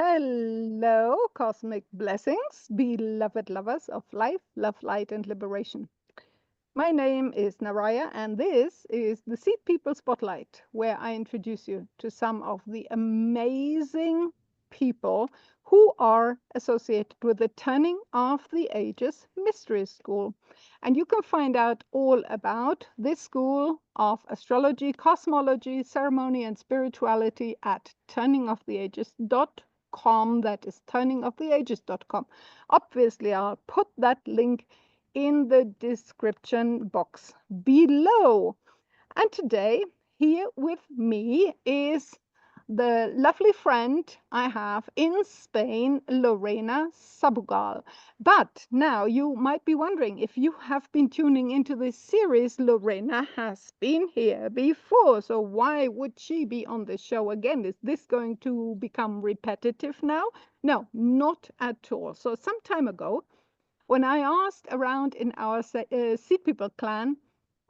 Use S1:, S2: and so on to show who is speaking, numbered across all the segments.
S1: Hello, cosmic blessings, beloved lovers of life, love, light, and liberation. My name is Naraya, and this is the Seed People Spotlight, where I introduce you to some of the amazing people who are associated with the Turning of the Ages Mystery School. And you can find out all about this school of astrology, cosmology, ceremony, and spirituality at turningoftheages.com. That is turningoftheages.com. Obviously, I'll put that link in the description box below. And today, here with me is the lovely friend I have in Spain, Lorena Sabugal. But now you might be wondering, if you have been tuning into this series, Lorena has been here before. So why would she be on the show again? Is this going to become repetitive now? No, not at all. So some time ago, when I asked around in our Seed People clan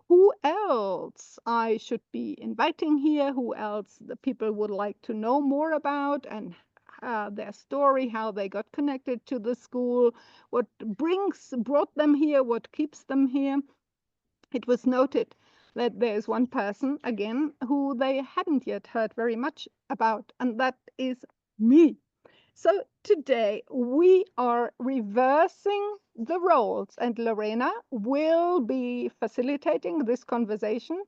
S1: who else I should be inviting here, who else the people would like to know more about, and their story, how they got connected to the school, what brought them here, what keeps them here, it was noted that there's one person, again, who they hadn't yet heard very much about, and that is me. So today we are reversing the roles, and Lorena will be facilitating this conversation,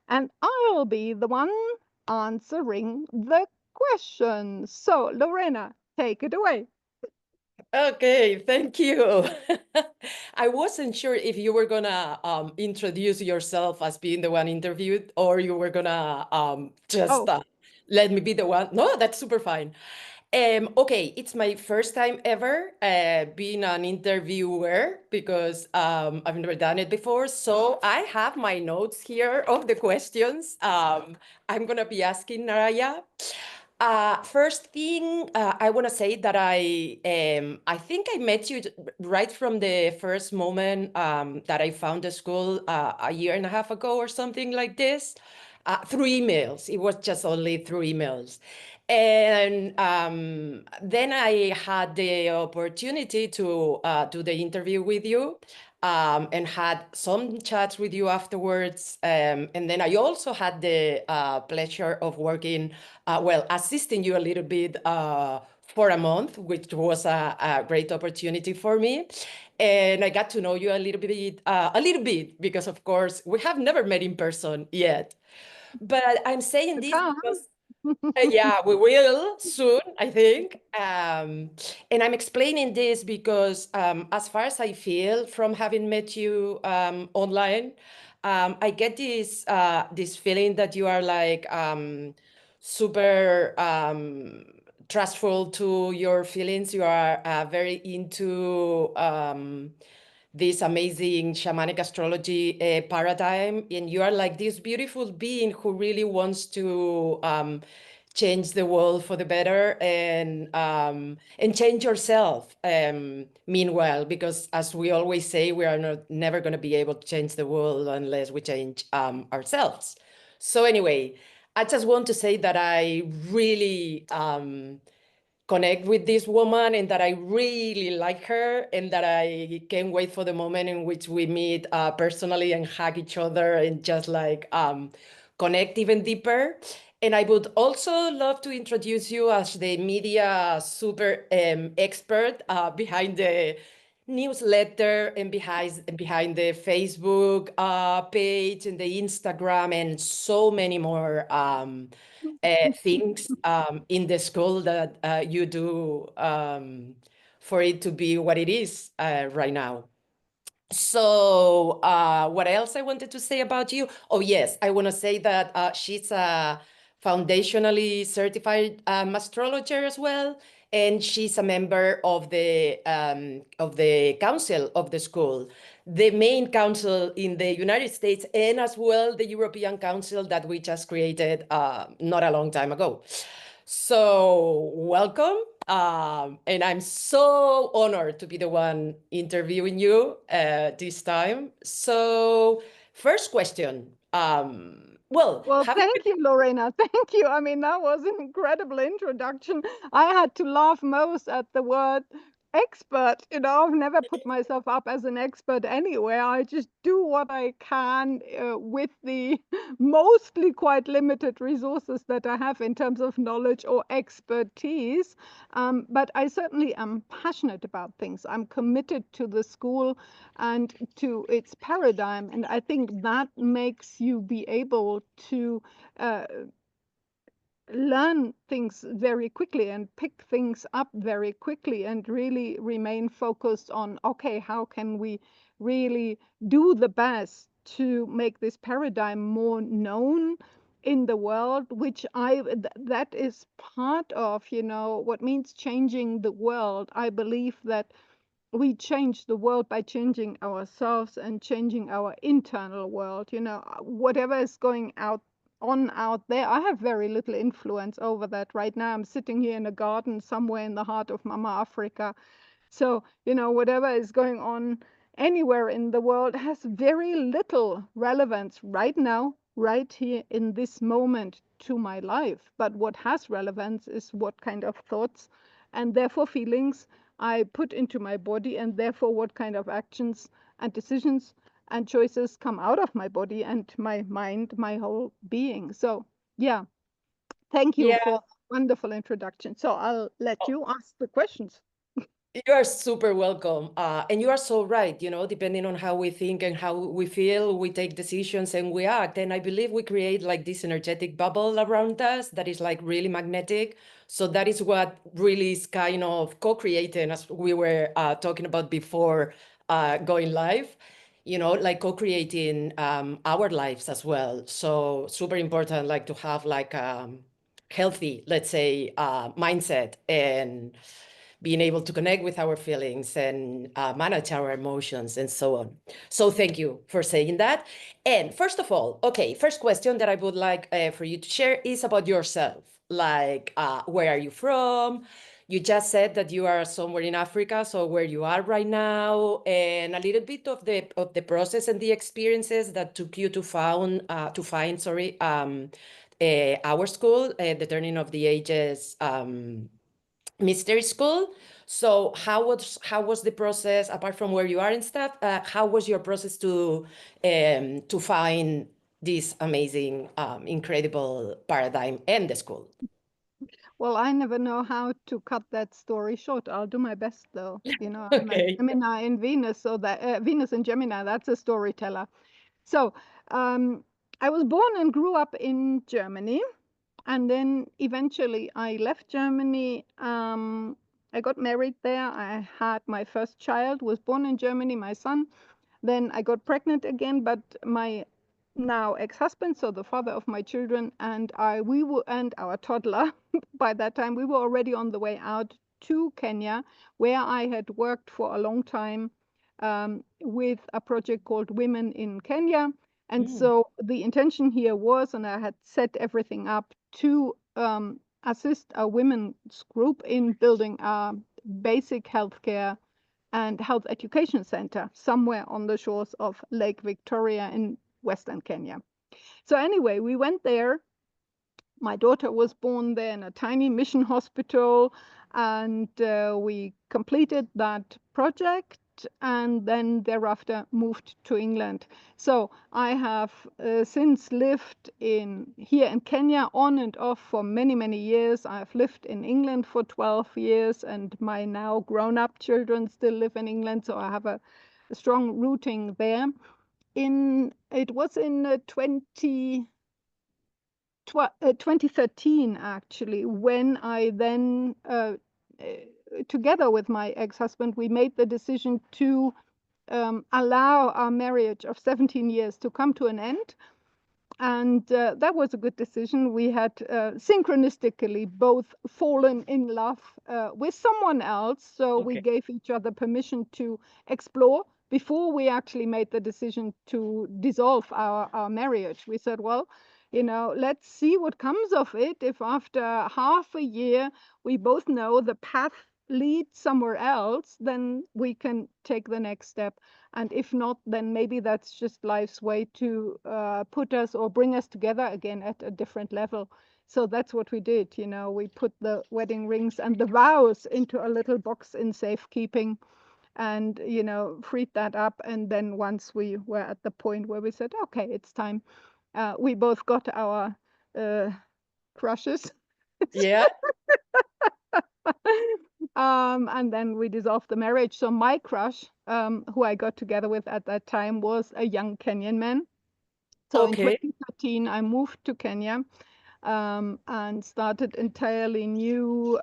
S1: and I'll be the one answering the questions. So Lorena, take it away.
S2: Okay, thank you. I wasn't sure if you were gonna introduce yourself as being the one interviewed, or you were gonna just
S1: Oh,
S2: let me be the one. No, that's super fine. Okay, it's my first time ever being an interviewer because I've never done it before. So I have my notes here of the questions I'm gonna be asking Naraya. First thing, I want to say that I think I met you right from the first moment that I found the school a year and a half ago or something like this, through emails. It was just only through emails. And then I had the opportunity to do the interview with you and had some chats with you afterwards. And then I also had the pleasure of working, assisting you a little bit for a month, which was a great opportunity for me. And I got to know you a little bit, because of course we have never met in person yet. But I'm saying
S1: to
S2: this
S1: come.
S2: because yeah, we will soon, I think. And I'm explaining this because, as far as I feel from having met you online, I get this feeling that you are like super trustful to your feelings. You are very into this amazing shamanic astrology paradigm, and you are like this beautiful being who really wants to change the world for the better, and change yourself. Meanwhile, because as we always say, we are never going to be able to change the world unless we change ourselves. So anyway, I just want to say that I really connect with this woman, and that I really like her, and that I can't wait for the moment in which we meet personally and hug each other and just like connect even deeper. And I would also love to introduce you as the media super expert behind the newsletter, and behind the Facebook page and the Instagram, and so many more things in the school that you do for it to be what it is right now. So what else I wanted to say about you? Oh, yes, I want to say that she's a foundationally certified astrologer as well, and she's a member of the council of the school, the main council in the United States, and as well the European Council that we just created not a long time ago. So welcome. And I'm so honored to be the one interviewing you this time. So first question, Well,
S1: Well,
S2: having
S1: thank you, Lorena. Thank you. I mean, that was an incredible introduction. I had to laugh most at the word expert. You know, I've never put myself up as an expert anywhere. I just do what I can with the mostly quite limited resources that I have in terms of knowledge or expertise. But I certainly am passionate about things. I'm committed to the school and to its paradigm. And I think that makes you be able to uh, learn things very quickly and pick things up very quickly and really remain focused on, okay, how can we really do the best to make this paradigm more known in the world, which that is part of, you know, what means changing the world. I believe that we change the world by changing ourselves and changing our internal world. You know, whatever is going out there, I have very little influence over that. Right now I'm sitting here in a garden somewhere in the heart of Mama Africa. So, you know, whatever is going on anywhere in the world has very little relevance right now, right here in this moment to my life. But what has relevance is what kind of thoughts and therefore feelings I put into my body, and therefore what kind of actions and decisions and choices come out of my body and my mind, my whole being. So, yeah, thank you
S2: yeah.
S1: for wonderful introduction. So I'll let you ask the questions.
S2: You are super welcome. And you are so right. You know, depending on how we think and how we feel, we take decisions and we act. And I believe we create like this energetic bubble around us that is like really magnetic. So that is what really is kind of co-creating, as we were talking about before going live, you know, like co-creating our lives as well. So super important, like to have like healthy, let's say, mindset and being able to connect with our feelings and manage our emotions and so on. So thank you for saying that. And first of all, okay, first question that I would like for you to share is about yourself. Like, where are you from? You just said that you are somewhere in Africa, so where you are right now, and a little bit of the process and the experiences that took you to find, sorry, our school, the Turning of the Ages mystery school. So how was the process, apart from where you are and stuff? How was your process to find this amazing, incredible paradigm and the school?
S1: Well, I never know how to cut that story short. I'll do my best, though. You know, I'm a
S2: Okay.
S1: Gemini in Venus, so that Venus in Gemini, that's a storyteller. So, I was born and grew up in Germany, and then eventually I left Germany. I got married there. I had my first child, was born in Germany, my son. Then I got pregnant again, but my now ex-husband, so the father of my children, and and our toddler, by that time, we were already on the way out to Kenya, where I had worked for a long time with a project called Women in Kenya. And
S2: Mm.
S1: so the intention here was, and I had set everything up to assist a women's group in building a basic healthcare and health education center somewhere on the shores of Lake Victoria in Western Kenya. So anyway, we went there. My daughter was born there in a tiny mission hospital, and we completed that project and then thereafter moved to England. So I have since lived here in Kenya on and off for many, many years. I've lived in England for 12 years, and my now grown-up children still live in England, so I have a strong rooting there. It was in 2013, actually, when I then, together with my ex-husband, we made the decision to allow our marriage of 17 years to come to an end. And that was a good decision. We had synchronistically both fallen in love with someone else. So we
S2: Okay.
S1: gave each other permission to explore before we actually made the decision to dissolve our marriage. We said, well, you know, let's see what comes of it. If after half a year we both know the path lead somewhere else, then we can take the next step. And if not, then maybe that's just life's way to put us or bring us together again at a different level. So that's what we did. We put the wedding rings and the vows into a little box in safekeeping, and freed that up. And then once we were at the point where we said, okay, it's time, we both got our crushes.
S2: Yeah.
S1: And then we dissolved the marriage. So my crush, who I got together with at that time, was a young Kenyan man. So in
S2: Okay.
S1: 2013, I moved to Kenya, and started entirely new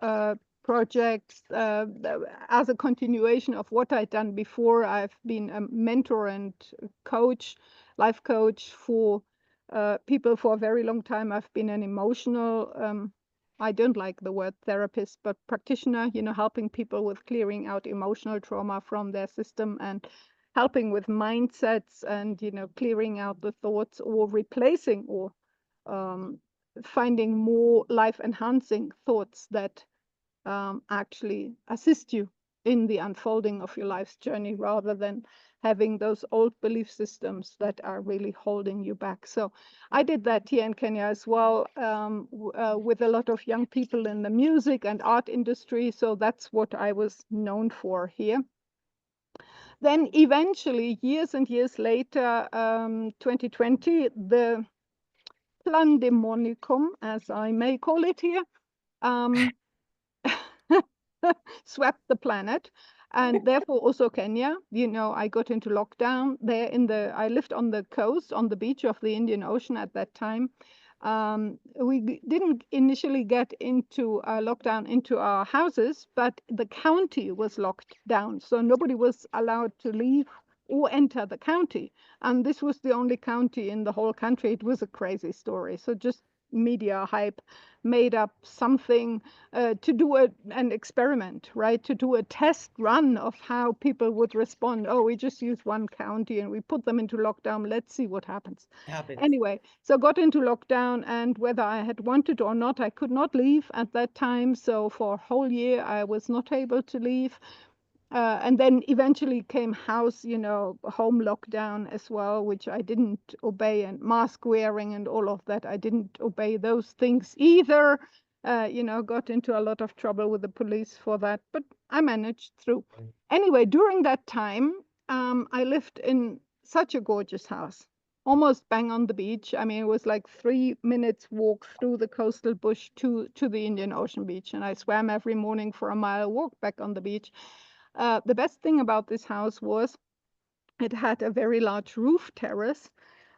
S1: projects as a continuation of what I'd done before. I've been a mentor and coach, life coach for people for a very long time. I've been an emotional, I don't like the word therapist, but practitioner, helping people with clearing out emotional trauma from their system, and helping with mindsets, and clearing out the thoughts, or replacing, or um, finding more life enhancing thoughts that actually assist you in the unfolding of your life's journey, rather than having those old belief systems that are really holding you back. So I did that here in Kenya as well, with a lot of young people in the music and art industry. So that's what I was known for here. Then eventually, years and years later, 2020, the Plandemonicum, as I may call it here, um, swept the planet, and therefore also Kenya. I got into lockdown there I lived on the coast, on the beach of the Indian Ocean at that time. We didn't initially get into lockdown into our houses, but the county was locked down. So nobody was allowed to leave or enter the county. And this was the only county in the whole country. It was a crazy story. So just media hype made up something to do an experiment, right? To do a test run of how people would respond. Oh, we just use one county and we put them into lockdown. Let's see what happens.
S2: Happens.
S1: Anyway, so got into lockdown, and whether I had wanted or not, I could not leave at that time. So for a whole year, I was not able to leave. And then eventually came home lockdown as well, which I didn't obey, and mask wearing and all of that. I didn't obey those things either. Got into a lot of trouble with the police for that, but I managed through. Anyway, during that time, I lived in such a gorgeous house, almost bang on the beach. I mean, it was like 3 minutes walk through the coastal bush to the Indian Ocean beach, and I swam every morning for a mile, walked back on the beach. The best thing about this house was it had a very large roof terrace,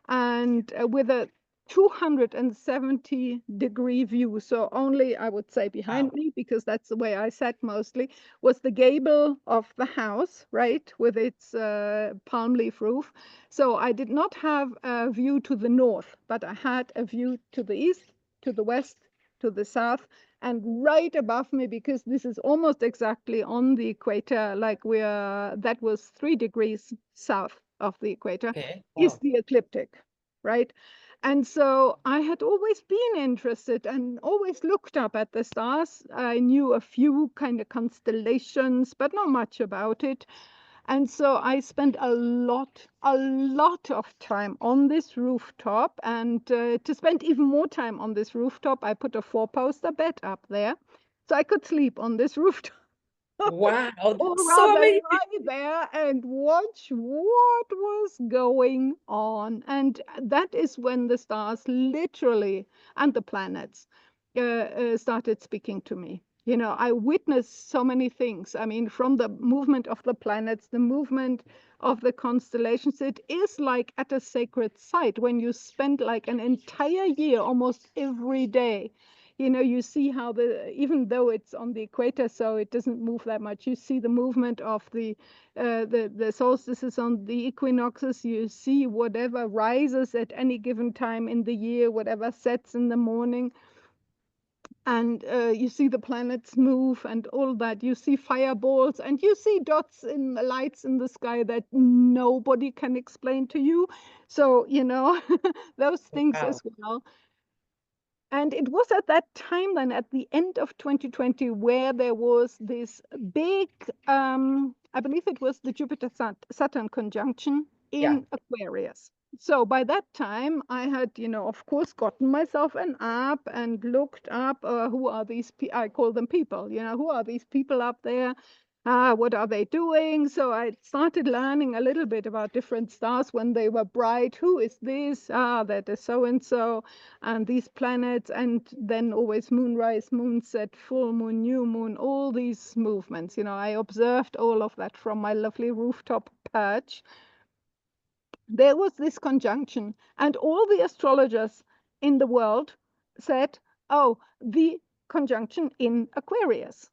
S1: and with a 270-degree view. So only, I would say, behind
S2: Wow.
S1: me, because that's the way I sat mostly, was the gable of the house, right, with its palm leaf roof. So I did not have a view to the north, but I had a view to the east, to the west, to the south, and right above me, because this is almost exactly on the equator, like that was 3 degrees south of the equator,
S2: Okay.
S1: is
S2: Wow.
S1: the ecliptic, right? And so I had always been interested and always looked up at the stars. I knew a few kind of constellations, but not much about it. And so I spent a lot of time on this rooftop. And to spend even more time on this rooftop, I put a 4-poster bed up there so I could sleep on this rooftop.
S2: Wow.
S1: Or
S2: That's so
S1: rather
S2: amazing.
S1: lie there and watch what was going on. And that is when the stars literally, and the planets, started speaking to me. I witnessed so many things. I mean, from the movement of the planets, the movement of the constellations, it is like at a sacred site when you spend like an entire year, almost every day. You see how even though it's on the equator, so it doesn't move that much, you see the movement of the solstices on the equinoxes. You see whatever rises at any given time in the year, whatever sets in the morning, and you see the planets move and all that. You see fireballs, and you see dots in the lights in the sky that nobody can explain to you. So those things
S2: Wow.
S1: as well. And it was at that time then, at the end of 2020, where there was this big, I believe it was the Jupiter-Saturn conjunction
S2: Yeah.
S1: in Aquarius. So by that time, I had, of course, gotten myself an app and looked up who are these, I call them people, who are these people up there? What are they doing? So I started learning a little bit about different stars when they were bright. Who is this? That is so and so, and these planets, and then always moonrise, moonset, full moon, new moon, all these movements. I observed all of that from my lovely rooftop perch. There was this conjunction, and all the astrologers in the world said, oh, the conjunction in Aquarius.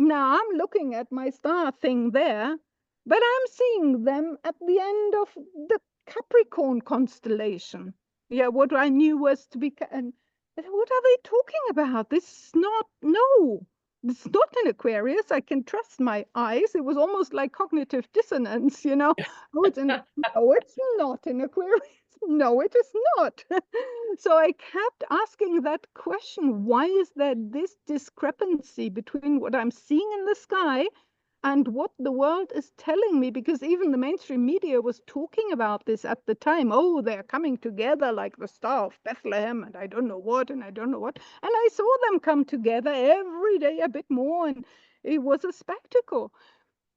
S1: Now I'm looking at my star thing there, but I'm seeing them at the end of the Capricorn constellation. Yeah, what I knew was to be. And what are they talking about? This is not, no, it's not in Aquarius. I can trust my eyes. It was almost like cognitive dissonance, Oh, no, it's not in Aquarius. No, it is not. So I kept asking that question, why is there this discrepancy between what I'm seeing in the sky and what the world is telling me? Because even the mainstream media was talking about this at the time. Oh, they're coming together like the Star of Bethlehem, and I don't know what, and I don't know what. And I saw them come together every day a bit more, and it was a spectacle.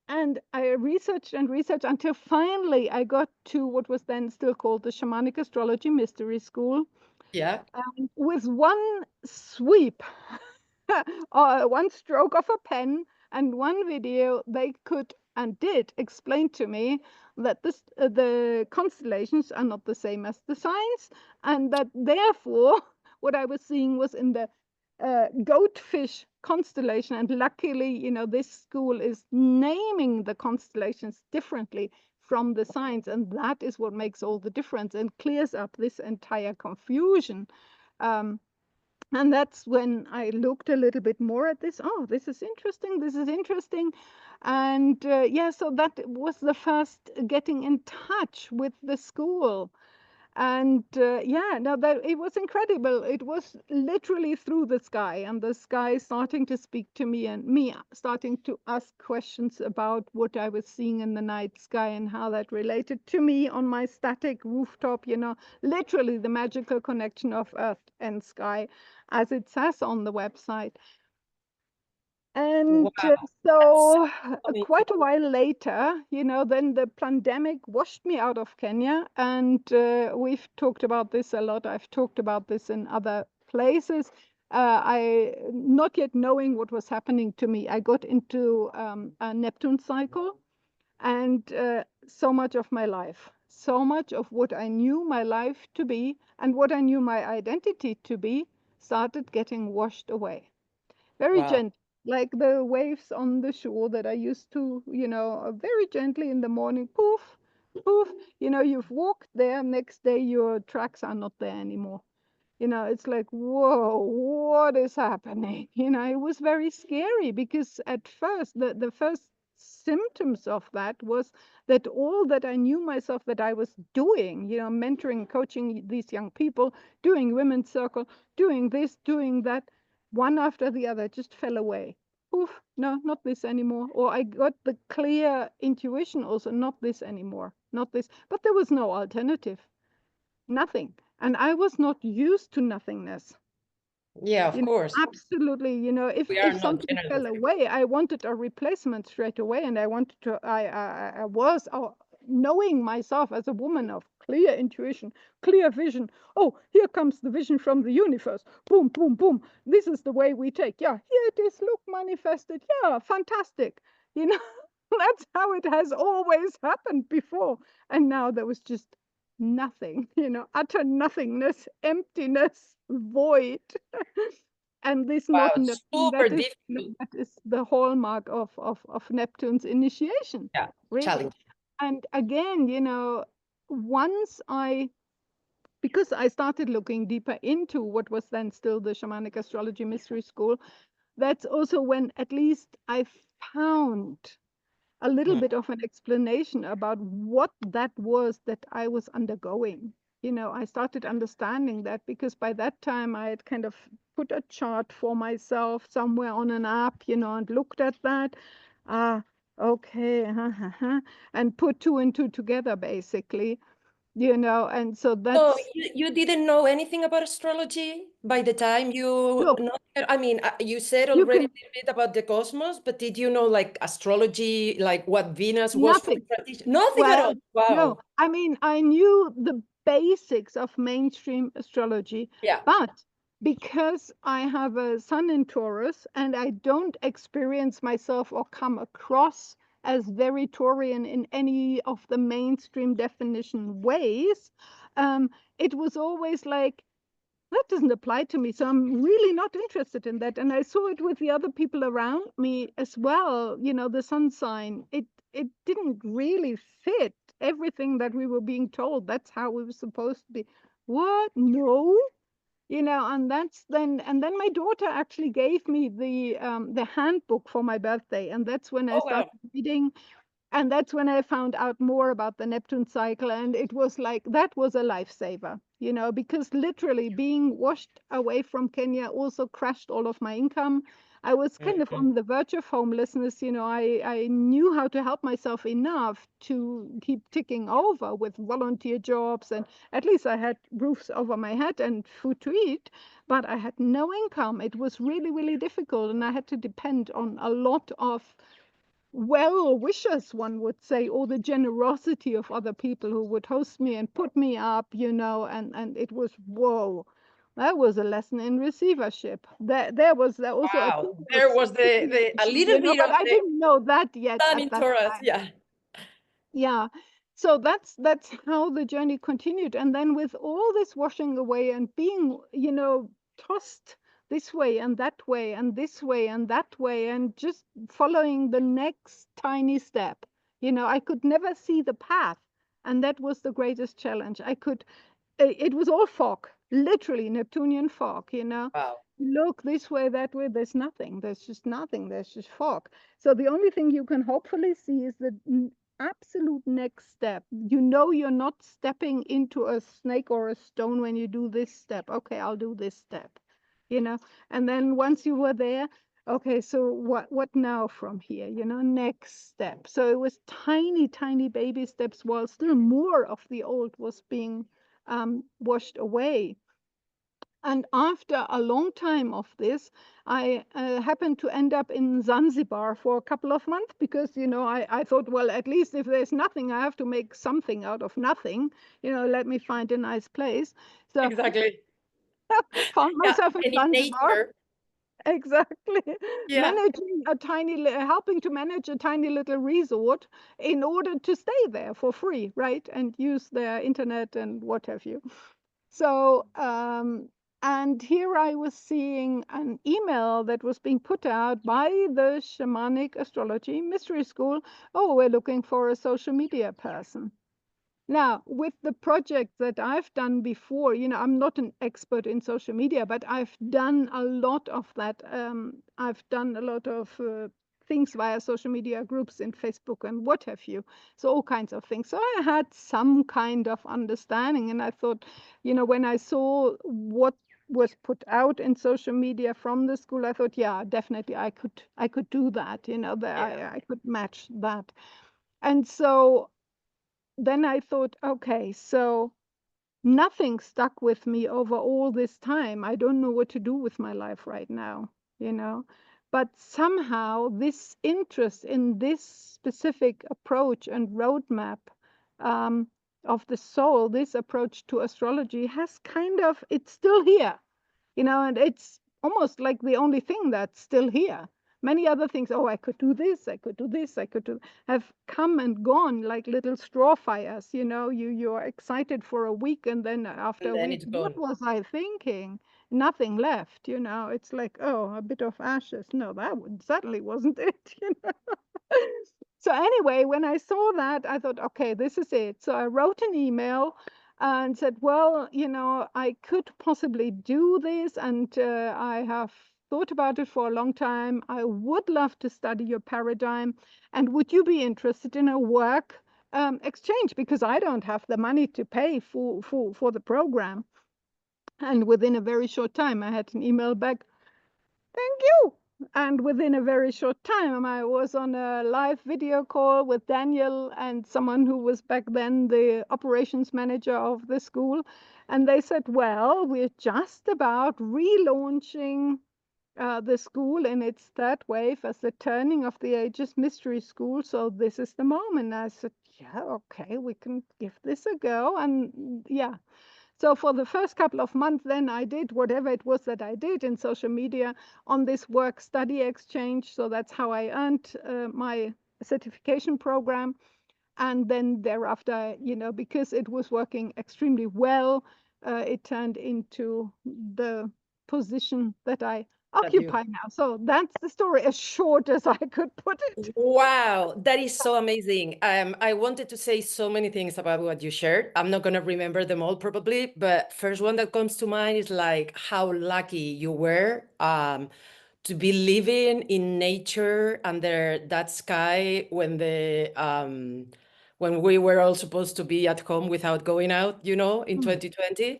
S1: And I researched and researched until finally I got to what was then still called the Shamanic Astrology Mystery School.
S2: Yeah.
S1: And with one sweep, one stroke of a pen and one video, they could and did explain to me that the constellations are not the same as the signs, and that therefore what I was seeing was in the goatfish constellation. And luckily, this school is naming the constellations differently from the signs, and that is what makes all the difference and clears up this entire confusion. And that's when I looked a little bit more at this. Oh, this is interesting. This is interesting. And yeah, so that was the first getting in touch with the school. And yeah, no, that it was incredible. It was literally through the sky, and the sky starting to speak to me, and me starting to ask questions about what I was seeing in the night sky and how that related to me on my static rooftop, literally the magical connection of earth and sky, as it says on the website. And
S2: Wow.
S1: so
S2: Amazing.
S1: quite a while later, then the pandemic washed me out of Kenya. And we've talked about this a lot. I've talked about this in other places. I, not yet knowing what was happening to me, I got into a Neptune cycle. And so much of my life, so much of what I knew my life to be and what I knew my identity to be started getting washed away. Very
S2: Wow.
S1: gentle, like the waves on the shore that I used to, very gently in the morning, poof, poof. You've walked there, next day your tracks are not there anymore. It's like, whoa, what is happening? It was very scary because at first, the first symptoms of that was that all that I knew myself that I was doing, mentoring, coaching these young people, doing women's circle, doing this, doing that, one after the other just fell away. Oof, no, not this anymore. Or I got the clear intuition also, not this anymore, not this. But there was no alternative, nothing. And I was not used to nothingness.
S2: Yeah, of course.
S1: Absolutely. If
S2: We are
S1: if
S2: not
S1: something
S2: generally.
S1: fell away, I wanted a replacement straight away, and I wanted to. I was knowing myself as a woman of clear intuition, clear vision. Oh, here comes the vision from the universe. Boom, boom, boom. This is the way we take. Yeah, here it is. Look, manifested. Yeah, fantastic. You know, that's how it has always happened before. And now there was just nothing. Utter nothingness, emptiness, void. And this
S2: Wow,
S1: not
S2: super
S1: that is
S2: difficult.
S1: that is the hallmark of Neptune's initiation,
S2: Yeah,
S1: really.
S2: challenge.
S1: And again, once because I started looking deeper into what was then still the Shamanic Astrology Mystery School, that's also when at least I found a little
S2: Hmm.
S1: bit of an explanation about what that was that I was undergoing. I started understanding that, because by that time I had kind of put a chart for myself somewhere on an app, and looked at that. Ah, okay, and put two and two together, basically, and so
S2: So
S1: that's,
S2: you didn't know anything about astrology by the time you
S1: look,
S2: know? I mean, you said
S1: you
S2: already
S1: can,
S2: a little bit about the cosmos, but did you know like astrology, like what Venus was for
S1: nothing.
S2: tradition? Nothing at all.
S1: Well, no,
S2: Wow.
S1: I mean, I knew the basics of mainstream astrology,
S2: Yeah.
S1: but because I have a sun in Taurus and I don't experience myself or come across as very Taurian in any of the mainstream definition ways, um, it was always like, that doesn't apply to me. So I'm really not interested in that. And I saw it with the other people around me as well. The sun sign, it didn't really fit everything that we were being told. That's how we were supposed to be. What? No. And then my daughter actually gave me the handbook for my birthday. And that's when I
S2: Oh, wow.
S1: started reading, and that's when I found out more about the Neptune cycle. And it was like, that was a lifesaver, because literally being washed away from Kenya also crashed all of my income. I was kind of
S2: Mhm.
S1: on the verge of homelessness. I knew how to help myself enough to keep ticking over with volunteer jobs. And at least I had roofs over my head and food to eat, but I had no income. It was really, really difficult. And I had to depend on a lot of well wishers, one would say, or the generosity of other people who would host me and put me up, and it was, whoa, that was a lesson in receivership. There was also a
S2: Wow. There was the a little bit
S1: but
S2: of
S1: I
S2: the
S1: didn't know that yet
S2: sun
S1: at
S2: in
S1: that
S2: Taurus.
S1: time.
S2: Yeah.
S1: Yeah. So that's how the journey continued. And then with all this washing away and being, tossed this way and that way and this way and that way, and just following the next tiny step. I could never see the path. And that was the greatest challenge. It was all fog, literally Neptunian fog.
S2: Wow.
S1: Look this way, that way, there's nothing. There's just nothing. There's just fog. So the only thing you can hopefully see is the absolute next step. You're not stepping into a snake or a stone when you do this step. Okay, I'll do this step. And then once you were there, okay, so what now from here? Next step. So it was tiny, tiny baby steps, while still more of the old was being washed away. And after a long time of this, I happened to end up in Zanzibar for a couple of months, because, I thought, well, at least if there's nothing, I have to make something out of nothing. Let me find a nice place. So
S2: Exactly.
S1: found
S2: Yeah.
S1: myself in
S2: And in
S1: Zanzibar.
S2: nature.
S1: Exactly.
S2: Yeah.
S1: Helping to manage a tiny little resort in order to stay there for free, right? And use their internet and what have you. So, and here I was seeing an email that was being put out by the Shamanic Astrology Mystery School. Oh, we're looking for a social media person. Now, with the project that I've done before, I'm not an expert in social media, but I've done a lot of that. I've done a lot of things via social media groups in Facebook and what have you. So all kinds of things. So I had some kind of understanding, and I thought, when I saw what was put out in social media from the school, I thought, yeah, definitely I could do that. That
S2: Yeah.
S1: I could match that. And so then I thought, okay, so nothing stuck with me over all this time. I don't know what to do with my life right now, you know. But somehow this interest in this specific approach and roadmap um, of the soul, this approach to astrology has it's still here, and it's almost like the only thing that's still here. Many other things, oh, I could do this, I could do this, I could do, have come and gone like little straw fires. You're excited for a week, and then after
S2: And
S1: a
S2: then
S1: week,
S2: it's
S1: what
S2: gone.
S1: was I thinking? Nothing left. It's like, oh, a bit of ashes. No, certainly wasn't it. So anyway, when I saw that, I thought, okay, this is it. So I wrote an email and said, well, I could possibly do this, and I have thought about it for a long time. I would love to study your paradigm. And would you be interested in a work exchange because I don't have the money to pay for the program. And within a very short time, I had an email back, thank you. And within a very short time, I was on a live video call with Daniel and someone who was back then the operations manager of the school. And they said, well, we're just about relaunching the school in its third wave as the turning of the ages mystery school. So this is the moment. I said, yeah, okay, we can give this a go. And yeah, so for the first couple of months, then I did whatever it was that I did in social media on this work study exchange. So that's how I earned my certification program. And then thereafter, because it was working extremely well, it turned into the position that I
S2: That you.
S1: occupy now. So that's the story as short as I could put it.
S2: Wow, that is so amazing. I wanted to say so many things about what you shared. I'm not gonna remember them all probably, but first one that comes to mind is like how lucky you were to be living in nature under that sky when we were all supposed to be at home without going out, in
S1: Mm.
S2: 2020.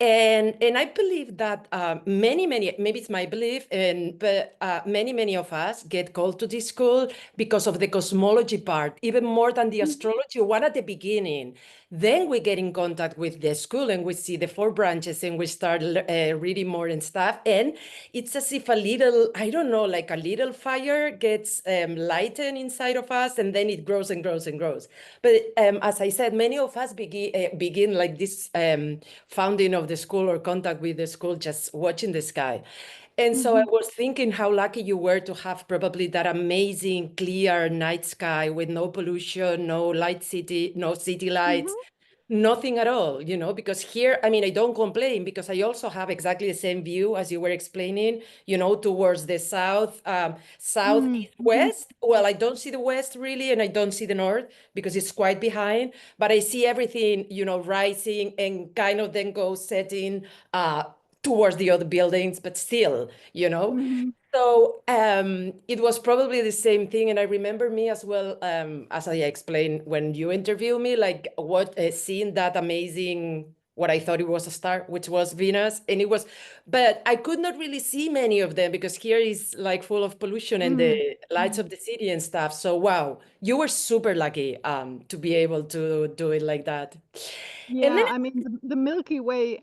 S2: And I believe that many, maybe it's my belief, but many of us get called to this school because of the cosmology part, even more than the
S1: Mhm.
S2: astrology one at the beginning. Then we get in contact with the school and we see the 4 branches and we start reading more and stuff. And it's as if a little, I don't know, like a little fire gets lightened inside of us and then it grows and grows and grows. But as I said, many of us begin like this founding of the school or contact with the school, just watching the sky. And so I
S1: Mhm.
S2: was thinking how lucky you were to have probably that amazing clear night sky with no pollution, no city lights,
S1: Mhm.
S2: nothing at all, because here, I mean, I don't complain because I also have exactly the same view as you were explaining, towards the southeast,
S1: Mhm.
S2: west. Well, I don't see the west really, and I don't see the north because it's quite behind, but I see everything, rising and kind of then go setting towards the other buildings, but still,
S1: Mhm.
S2: so it was probably the same thing, and I remember me as well, as I explained when you interviewed me, like seeing that amazing, what I thought it was a star, which was Venus, and it was, but I could not really see many of them because here is like full of pollution and
S1: Mhm.
S2: the lights
S1: Mhm.
S2: of the city and stuff. So wow, you were super lucky to be able to do it like that, and
S1: Yeah,
S2: then.
S1: I mean the Milky Way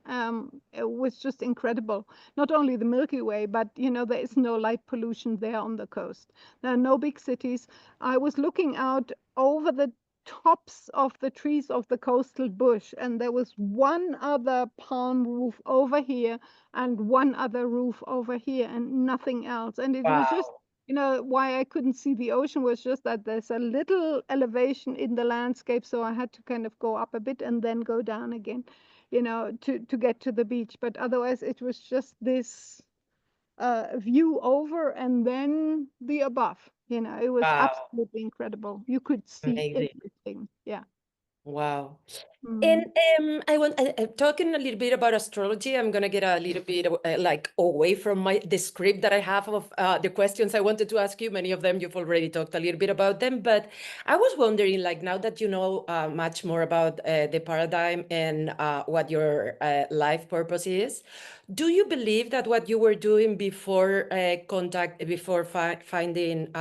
S1: it was just incredible. Not only the Milky Way, but there is no light pollution there on the coast. There are no big cities. I was looking out over the tops of the trees of the coastal bush, and there was one other palm roof over here and one other roof over here, and nothing else. And it was just
S2: Wow.
S1: why I couldn't see the ocean was just that there's a little elevation in the landscape, so I had to kind of go up a bit and then go down again, to get to the beach. But otherwise, it was just this view over and then the above. It was
S2: Wow,
S1: absolutely incredible. You could see
S2: amazing.
S1: everything. Yeah.
S2: Wow. And
S1: Mm.
S2: talking a little bit about astrology. I'm gonna get a little bit like away from the script that I have of the questions I wanted to ask you. Many of them you've already talked a little bit about them, but I was wondering, like now that you know much more about the paradigm and what your life purpose is, do you believe that what you were doing before before finding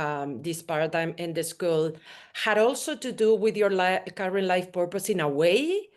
S2: this paradigm in the school had also to do with your current life purpose in a way?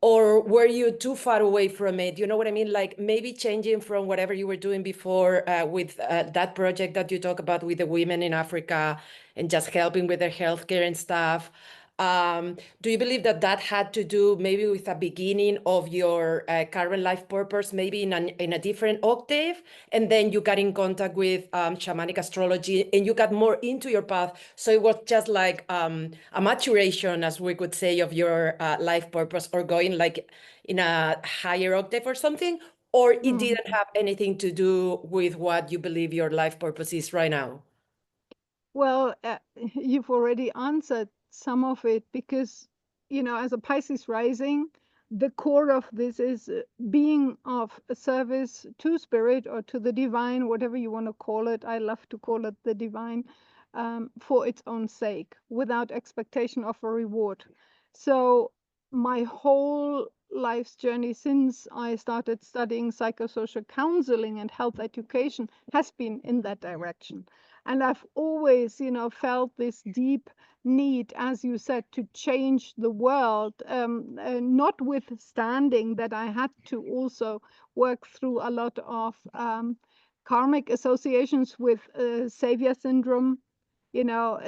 S2: Or were you too far away from it? You know what I mean? Like maybe changing from whatever you were doing before with that project that you talk about with the women in Africa and just helping with their healthcare and stuff. Do you believe that that had to do maybe with a beginning of your current life purpose, maybe in a different octave, and then you got in contact with shamanic astrology and you got more into your path? So it was just like a maturation, as we could say, of your life purpose, or going like in a higher octave or something, or it
S1: Mm.
S2: didn't have anything to do with what you believe your life purpose is right now?
S1: Well, you've already answered some of it because, as a Pisces rising, the core of this is being of service to spirit or to the divine, whatever you want to call it. I love to call it the divine. for its own sake, without expectation of a reward. So my whole life's journey since I started studying psychosocial counseling and health education has been in that direction. And I've always, felt this deep need, as you said, to change the world, notwithstanding that I had to also work through a lot of karmic associations with savior syndrome,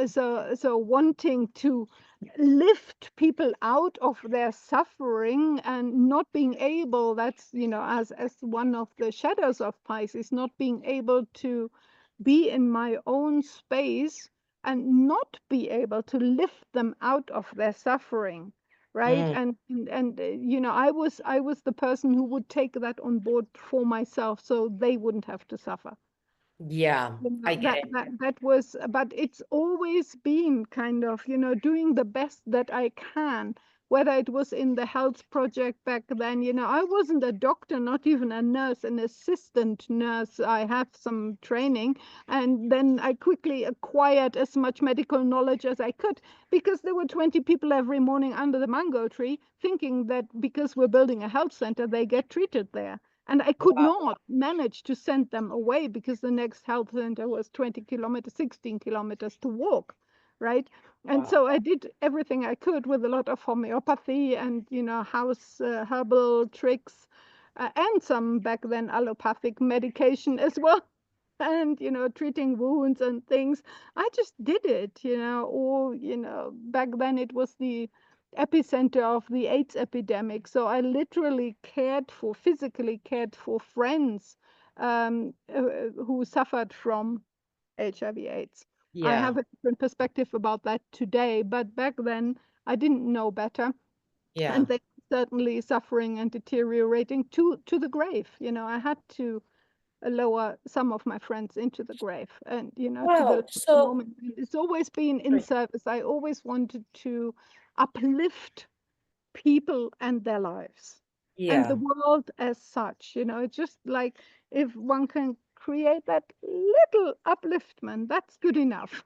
S1: so wanting to lift people out of their suffering and not being able, that's, as one of the shadows of Pisces, not being able to be in my own space and not be able to lift them out of their suffering, right?
S2: Mm,
S1: And I was the person who would take that on board for myself so they wouldn't have to suffer.
S2: yeah, I get it.
S1: That was, but it's always been kind of, doing the best that I can, whether it was in the health project back then. I wasn't a doctor, not even a nurse, an assistant nurse. I have some training, and then I quickly acquired as much medical knowledge as I could, because there were 20 people every morning under the mango tree thinking that because we're building a health center, they get treated there. And I could
S2: Wow,
S1: not manage to send them away because the next health center was 20 kilometers, 16 kilometers to walk, right? And
S2: wow,
S1: so I did everything I could with a lot of homeopathy and, house herbal tricks, and some back then allopathic medication as well. And, treating wounds and things. I just did it, or, back then it was the epicenter of the AIDS epidemic. So I literally physically cared for friends who suffered from HIV/AIDS. I
S2: yeah,
S1: have a different perspective about that today, but back then I didn't know better,
S2: yeah.
S1: and they were certainly suffering and deteriorating to the grave. I had to lower some of my friends into the grave, and to the
S2: Wow,
S1: last
S2: so
S1: moment. It's always been in service. I always wanted to uplift people and their lives and the
S2: yeah.
S1: world as such. It's just like, if one can create that little upliftment, that's good enough.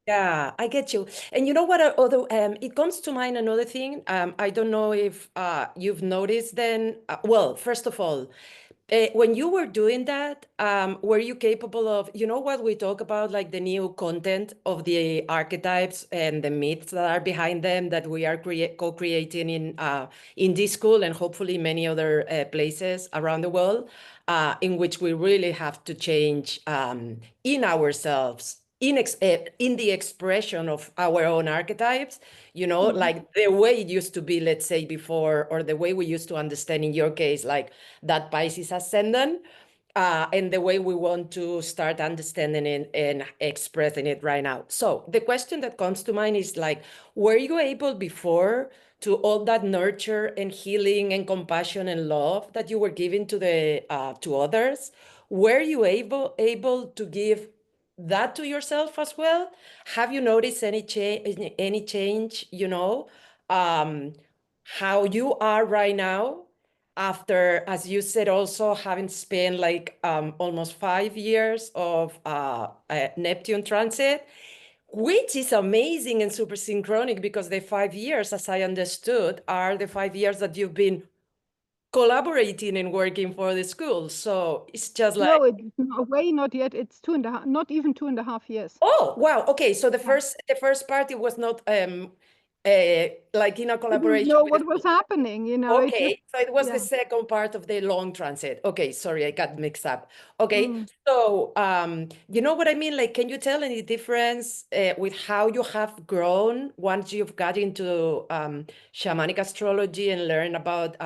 S2: Yeah, I get you. And you know what? Although it comes to mind another thing. I don't know if you've noticed then. Well, first of all, when you were doing that, were you capable of, you know what we talk about, like the new content of the archetypes and the myths that are behind them that we are co-creating in this school and hopefully many other places around the world, in which we really have to change in ourselves. In the expression of our own archetypes,
S1: Mhm.
S2: like the way it used to be, let's say before, or the way we used to understand in your case, like that Pisces ascendant, and the way we want to start understanding it and expressing it right now. So the question that comes to mind is like, were you able before to all that nurture and healing and compassion and love that you were giving to others? Were you able to give that to yourself as well? Have you noticed any change, um, how you are right now after, as you said, also having spent like almost 5 years of Neptune transit, which is amazing and super synchronic because the 5 years, as I understood, are the 5 years that you've been collaborating and working for the school. So it's just like,
S1: No, it's way not yet. It's 2.5, not even 2.5 years.
S2: oh, wow. Okay. So the
S1: Yeah.
S2: first part, it was not like in a
S1: Didn't
S2: collaboration
S1: know
S2: with the
S1: what was
S2: school.
S1: happening, it just,
S2: Okay, so it was the
S1: yeah.
S2: second part of the long transit. Okay, sorry, I got mixed up. Okay,
S1: Mm.
S2: so you know what I mean? Like, can you tell any difference with how you have grown once you've got into shamanic astrology and learn about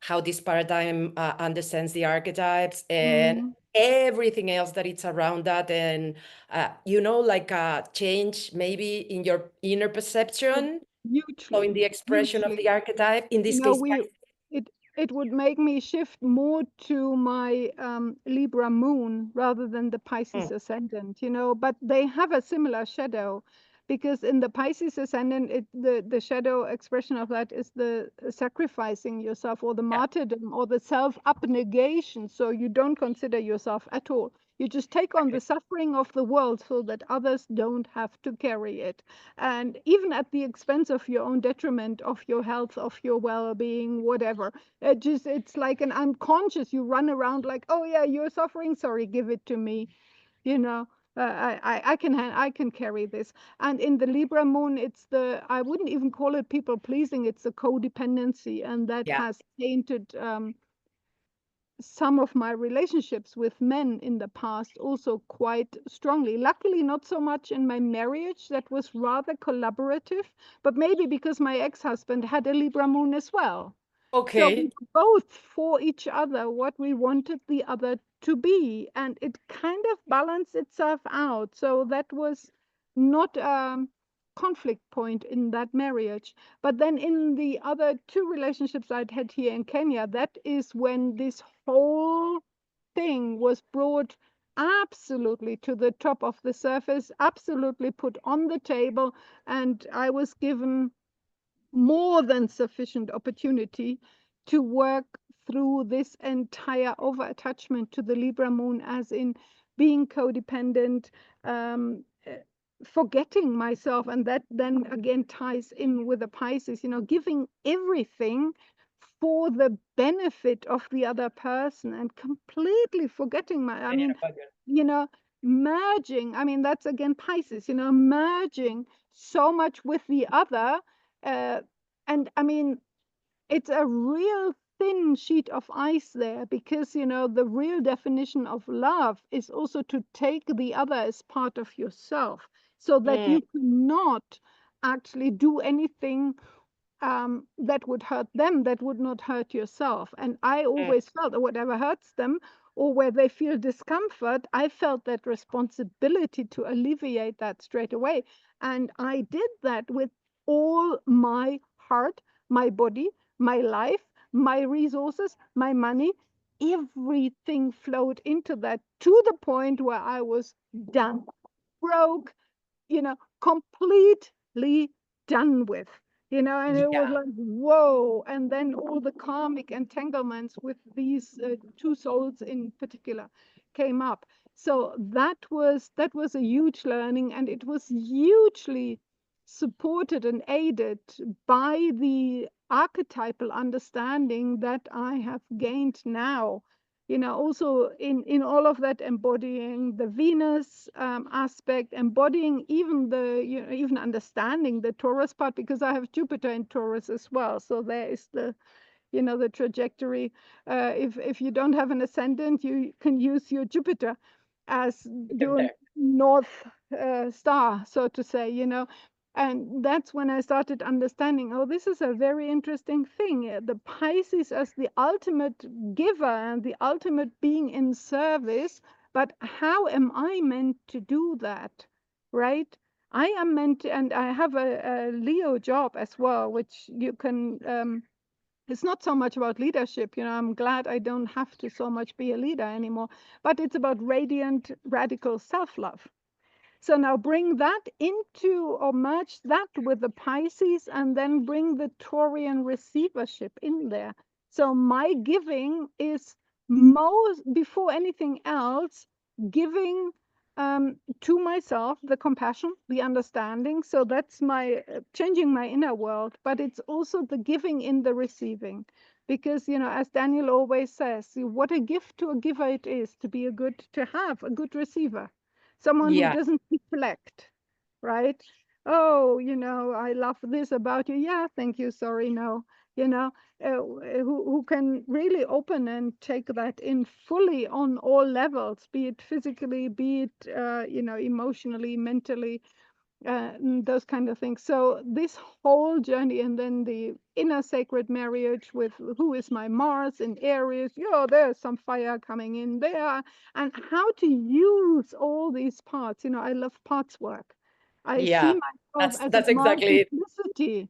S2: how this paradigm understands the archetypes and
S1: Mm.
S2: everything else that it's around that, and like a change maybe in your inner
S1: Oh,
S2: perception, so in
S1: hugely,
S2: the expression of
S1: hugely.
S2: the archetype, in
S1: You
S2: this
S1: know,
S2: case,
S1: we it would make me shift more to my Libra moon rather than the
S2: Mm,
S1: Pisces ascendant, but they have a similar shadow. because in the Pisces ascendant, the shadow expression of that is the sacrificing yourself, or the martyrdom, or the self-abnegation. So you don't consider yourself at all. You just take on the suffering of the world so that others don't have to carry it. And even at the expense of your own detriment, of your health, of your well-being, whatever. It's like an unconscious, you run around like, oh yeah, you're suffering, sorry, give it to me. You know, I can carry this. And in the Libra moon, I wouldn't even call it people pleasing, it's a codependency, and that
S2: Yeah.
S1: has tainted some of my relationships with men in the past also quite strongly. Luckily, not so much in my marriage, that was rather collaborative, but maybe because my ex-husband had a Libra moon as well. So we
S2: Okay.
S1: both for each other what we wanted the other to be, and it kind of balanced itself out. So that was not a conflict point in that marriage. But then in the other two relationships I'd had here in Kenya, that is when this whole thing was brought absolutely to the top of the surface, absolutely put on the table, and I was given more than sufficient opportunity to work through this entire over attachment to the Libra moon, as in being codependent, forgetting myself. And that then again ties in with the Pisces, giving everything for the benefit of the other person and completely forgetting you know, merging. That's again Pisces, merging so much with the other. Uh, and it's a real thin sheet of ice there, because, the real definition of love is also to take the other as part of yourself, so that
S2: Mm,
S1: you cannot actually do anything that would hurt them, that would not hurt yourself. And I
S2: mm.
S1: always felt that whatever hurts them, or where they feel discomfort, I felt that responsibility to alleviate that straight away. And I did that with all my heart, my body, my life, my resources, my money. Everything flowed into that, to the point where I was done, broke, completely done with, and it was
S2: Yeah.
S1: like, whoa. And then all the karmic entanglements with these two souls in particular came up. So that was a huge learning, and it was hugely supported and aided by the archetypal understanding that I have gained now, also in all of that, embodying the Venus aspect, embodying even even understanding the Taurus part, because I have Jupiter in Taurus as well. So there is the trajectory. If you don't have an ascendant, you can use your Jupiter as your
S2: There.
S1: north star, so to say, and that's when I started understanding, oh, this is a very interesting thing. The Pisces as the ultimate giver and the ultimate being in service. But how am I meant to do that? Right? I am meant to, and I have a Leo job as well, which you can, it's not so much about leadership. I'm glad I don't have to so much be a leader anymore, but it's about radiant, radical self-love. So now bring that into, or merge that with the Pisces, and then bring the Taurian receivership in there. So my giving is most, before anything else, giving to myself the compassion, the understanding. So that's my changing my inner world, but it's also the giving in the receiving. Because, as Daniel always says, what a gift to a giver it is to have a good receiver, someone who
S2: Yeah.
S1: doesn't deflect, right? Oh, I love this about you. Yeah, thank you. Sorry, no. Who can really open and take that in fully on all levels, be it physically, be it, emotionally, mentally, those kind of things. So this whole journey, and then the inner sacred marriage with who is my Mars in Aries, there's some fire coming in there, and how to use all these parts. I love parts work. I see
S2: Yeah.
S1: myself
S2: That's
S1: as a
S2: that's exactly it.
S1: multiplicity.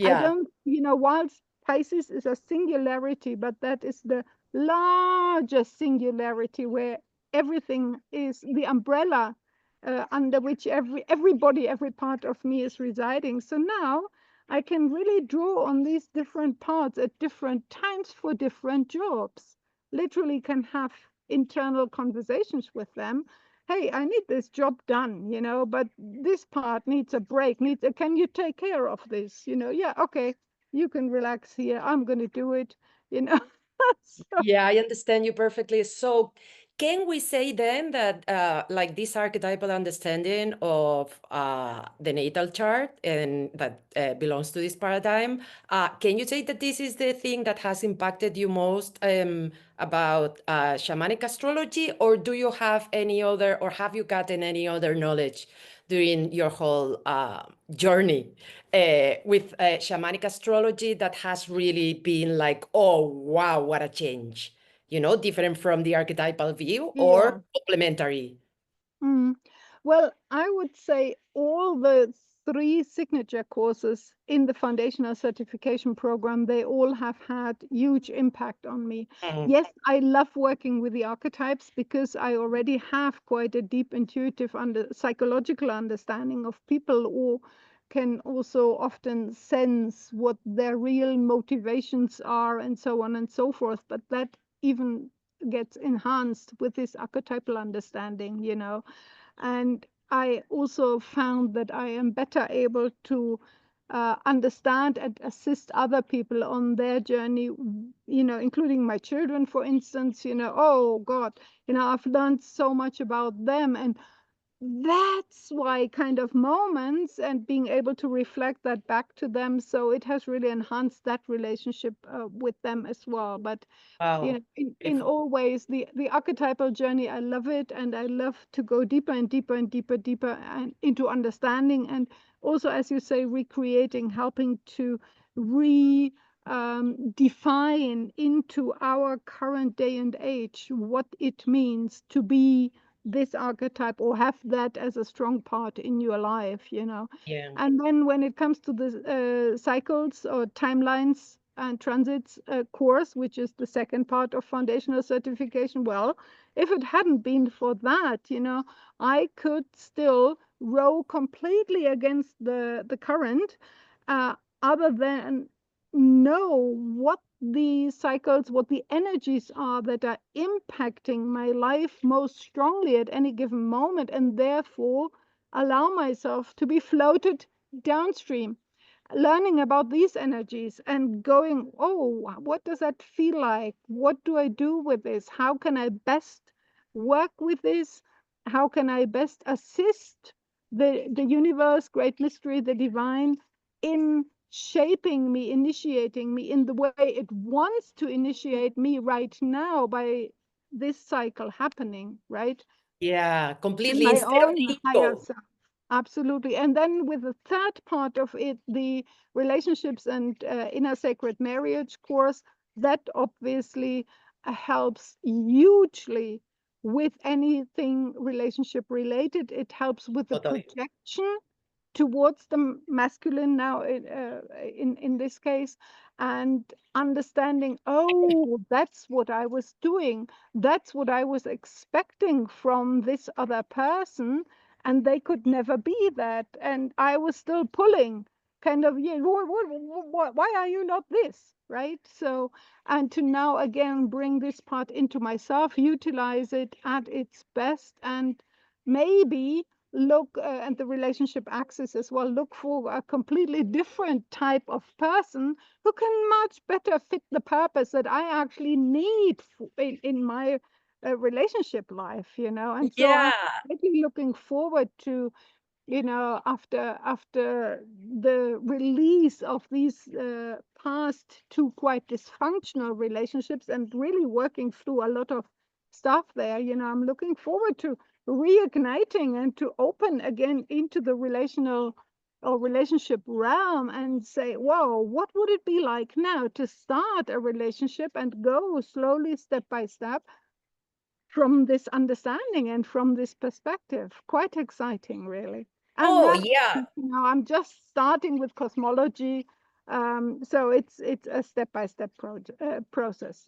S1: I
S2: Yeah.
S1: don't, whilst Pisces is a singularity, but that is the largest singularity, where everything is the umbrella under which everybody, every part of me is residing. So now I can really draw on these different parts at different times for different jobs. Literally can have internal conversations with them. Hey, I need this job done, but this part needs a break. Can you take care of this? Yeah, okay, you can relax here. I'm going to do it, So,
S2: Yeah, I understand you perfectly. So, can we say then that, like this archetypal understanding of the natal chart and that belongs to this paradigm, can you say that this is the thing that has impacted you most about shamanic astrology, or do you have any other, or have you gotten any other knowledge during your whole journey with shamanic astrology that has really been like, oh, wow, what a change, different from the archetypal view or
S1: yeah.
S2: complementary?
S1: Mm. Well, I would say all the 3 signature courses in the foundational certification program, they all have had huge impact on me.
S2: Mm.
S1: Yes, I love working with the archetypes because I already have quite a deep intuitive psychological understanding of people, or can also often sense what their real motivations are and so on and so forth. But that even gets enhanced with this archetypal understanding, and I also found that I am better able to understand and assist other people on their journey, including my children, for instance. Oh God, I've learned so much about them, and that's why kind of moments and being able to reflect that back to them. So it has really enhanced that relationship with them as well. But
S2: Wow,
S1: in
S2: beautiful.
S1: all ways, the archetypal journey, I love it, and I love to go deeper and deeper and deeper and into understanding, and also, as you say, recreating, helping to re define into our current day and age what it means to be this archetype or have that as a strong part in your life.
S2: Yeah.
S1: And then when it comes to the cycles or timelines and transits course, which is the second part of foundational certification, well, if it hadn't been for that, I could still row completely against the current, uh, other than know what the cycles, what the energies are that are impacting my life most strongly at any given moment, and therefore allow myself to be floated downstream, learning about these energies and going, oh, what does that feel like? What do I do with this? How can I best work with this? How can I best assist the universe, great mystery, the divine, in shaping me, initiating me in the way it wants to initiate me right now by this cycle happening, right?
S2: Yeah,
S1: In
S2: completely.
S1: my
S2: Instead of
S1: own higher
S2: ego.
S1: self. Absolutely. And then with the third part of it, the relationships and inner sacred marriage course, that obviously helps hugely with anything relationship related. It helps with the
S2: Totally.
S1: projection towards the masculine now in this case, and understanding, oh, that's what I was doing, that's what I was expecting from this other person, and they could never be that, and I was still pulling, kind of, yeah, why are you not this, right? So, and to now again bring this part into myself, utilize it at its best, and maybe look and the relationship axis as well, look for a completely different type of person who can much better fit the purpose that I actually need in my relationship life, and so I'm
S2: Yeah.
S1: really looking forward to, after the release of these past 2 quite dysfunctional relationships and really working through a lot of stuff there, I'm looking forward to reigniting and to open again into the relational or relationship realm and say, whoa, what would it be like now to start a relationship and go slowly, step by step, from this understanding and from this perspective. Quite exciting, really. And
S2: Oh,
S1: now,
S2: yeah.
S1: I'm just starting with cosmology. So it's a step-by-step process,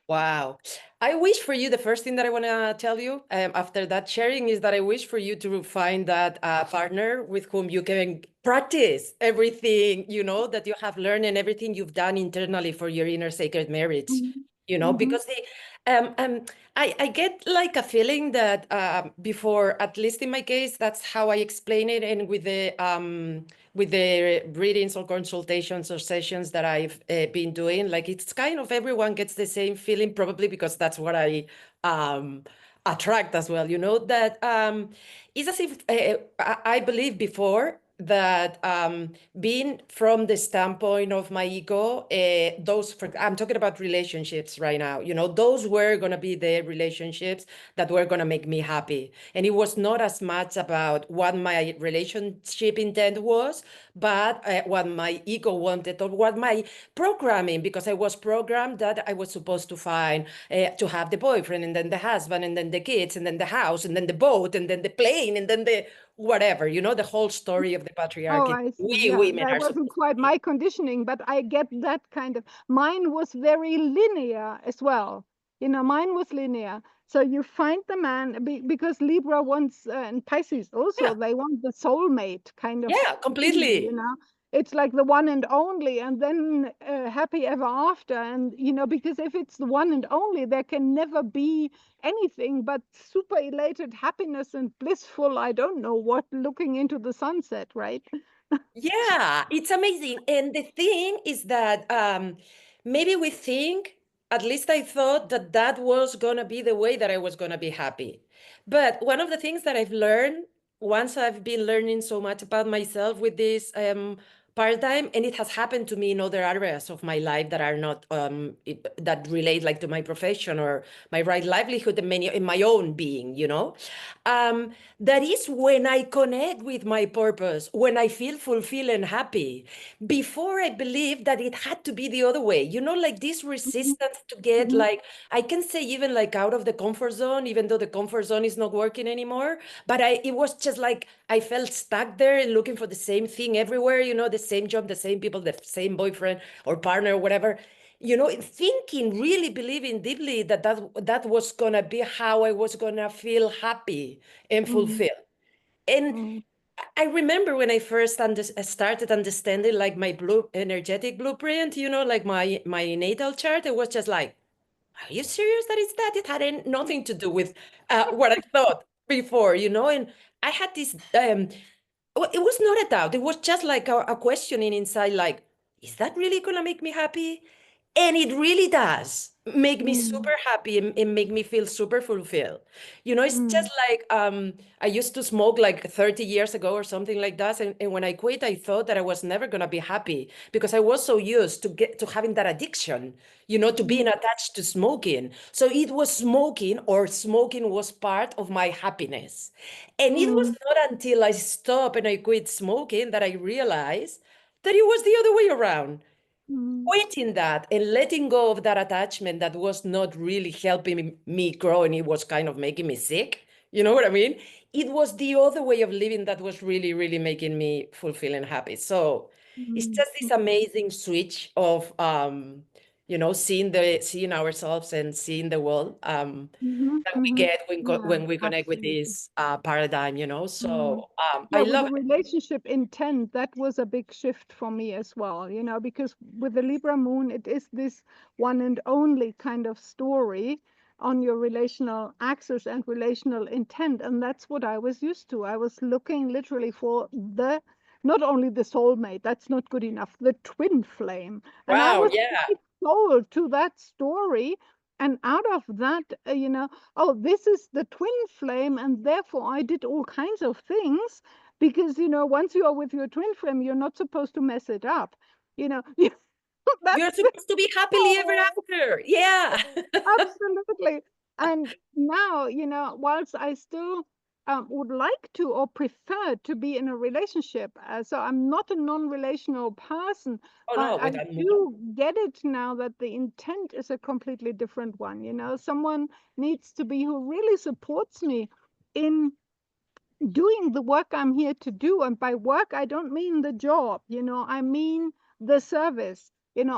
S2: Wow. I wish for you, the first thing that I want to tell you after that sharing is that I wish for you to find that partner with whom you can practice everything, that you have learned and everything you've done internally for your inner sacred marriage,
S1: Mm-hmm.
S2: because I get like a feeling that before, at least in my case, that's how I explain it. And with the readings or consultations or sessions that I've been doing, like it's kind of everyone gets the same feeling, probably because that's what I attract as well, that it's as if I believe before that being from the standpoint of my ego, I'm talking about relationships right now, those were going to be the relationships that were going to make me happy. And it was not as much about what my relationship intent was, but what my ego wanted or what my programming, because I was programmed that I was supposed to find, to have the boyfriend and then the husband and then the kids and then the house and then the boat and then the plane and then the whatever, the whole story of the
S1: Oh,
S2: patriarchy.
S1: I see.
S2: We
S1: Yeah,
S2: women
S1: that
S2: are
S1: wasn't
S2: supposed
S1: quite
S2: to be.
S1: my conditioning, but I get that kind of. Mine was very linear as well. Mine was linear. So you find the man because Libra wants, and Pisces also,
S2: Yeah,
S1: they want the soulmate kind of
S2: yeah,
S1: thing.
S2: completely.
S1: It's like the one and only, and then happy ever after. And, because if it's the one and only, there can never be anything but super elated happiness and blissful, I don't know what, looking into the sunset, right?
S2: Yeah, it's amazing. And the thing is that maybe we think, at least I thought that that was going to be the way that I was going to be happy. But one of the things that I've learned once I've been learning so much about myself with this paradigm, and it has happened to me in other areas of my life that are not that relate like to my profession or my right livelihood and many in my own being, that is when I connect with my purpose, when I feel fulfilled and happy. Before I believed that it had to be the other way, like this
S1: Mhm,
S2: resistance to get
S1: mhm,
S2: like, I can say even like out of the comfort zone, even though the comfort zone is not working anymore. But it was just like, I felt stuck there and looking for the same thing everywhere, the same job, the same people, the same boyfriend or partner or whatever, thinking, really believing deeply that was gonna be how I was gonna feel happy and
S1: mhm,
S2: fulfilled. And
S1: mhm,
S2: I remember when I first started understanding like my energetic blueprint, like my natal chart, it was just like, are you serious that it's that? It had nothing to do with what I thought before, And I had this well, it was not a doubt. It was just like a questioning inside, like, is that really gonna make me happy? And it really does make me super
S1: mhm,
S2: happy and make me feel super fulfilled. It's just
S1: mhm,
S2: like I used to smoke like 30 years ago or something like that. And when I quit, I thought that I was never gonna be happy because I was so used to having that addiction, to being
S1: mhm,
S2: attached to smoking. So it was smoking, or smoking was part of my happiness. And it was
S1: mhm,
S2: not until I stopped and I quit smoking that I realized that it was the other way around.
S1: mhm,
S2: Quitting that and letting go of that attachment that was not really helping me grow, and it was kind of making me sick. You know what I mean? It was the other way of living that was really, really making me fulfilled and happy. So it's
S1: mhm,
S2: just this amazing switch of seeing ourselves and seeing the world.
S1: mhm,
S2: That we
S1: mhm.
S2: get
S1: Yeah,
S2: when we connect with
S1: absolutely.
S2: this paradigm,
S1: Mm.
S2: So
S1: Yeah,
S2: I
S1: with
S2: love
S1: the
S2: it.
S1: relationship intent, that was a big shift for me as well, because with the Libra moon, it is this one and only kind of story on your relational axis and relational intent. And that's what I was used to. I was looking literally for not only the soulmate, that's not good enough, the twin flame. And I
S2: Wow,
S1: was
S2: yeah.
S1: quite sold to that story. And out of that, oh, this is the twin flame, and therefore I did all kinds of things because, once you are with your twin flame, you're not supposed to mess it up. You know,
S2: You're
S1: that's the
S2: supposed to be happily ever
S1: goal.
S2: after. Yeah.
S1: Absolutely. And now, whilst I still would like to or prefer to be in a relationship, so I'm not a non-relational person,
S2: Oh
S1: but
S2: no,
S1: I
S2: with that moon.
S1: do get it now that the intent is a completely different one. Someone needs to be who really supports me in doing the work I'm here to do. And by work, I don't mean the job, I mean the service,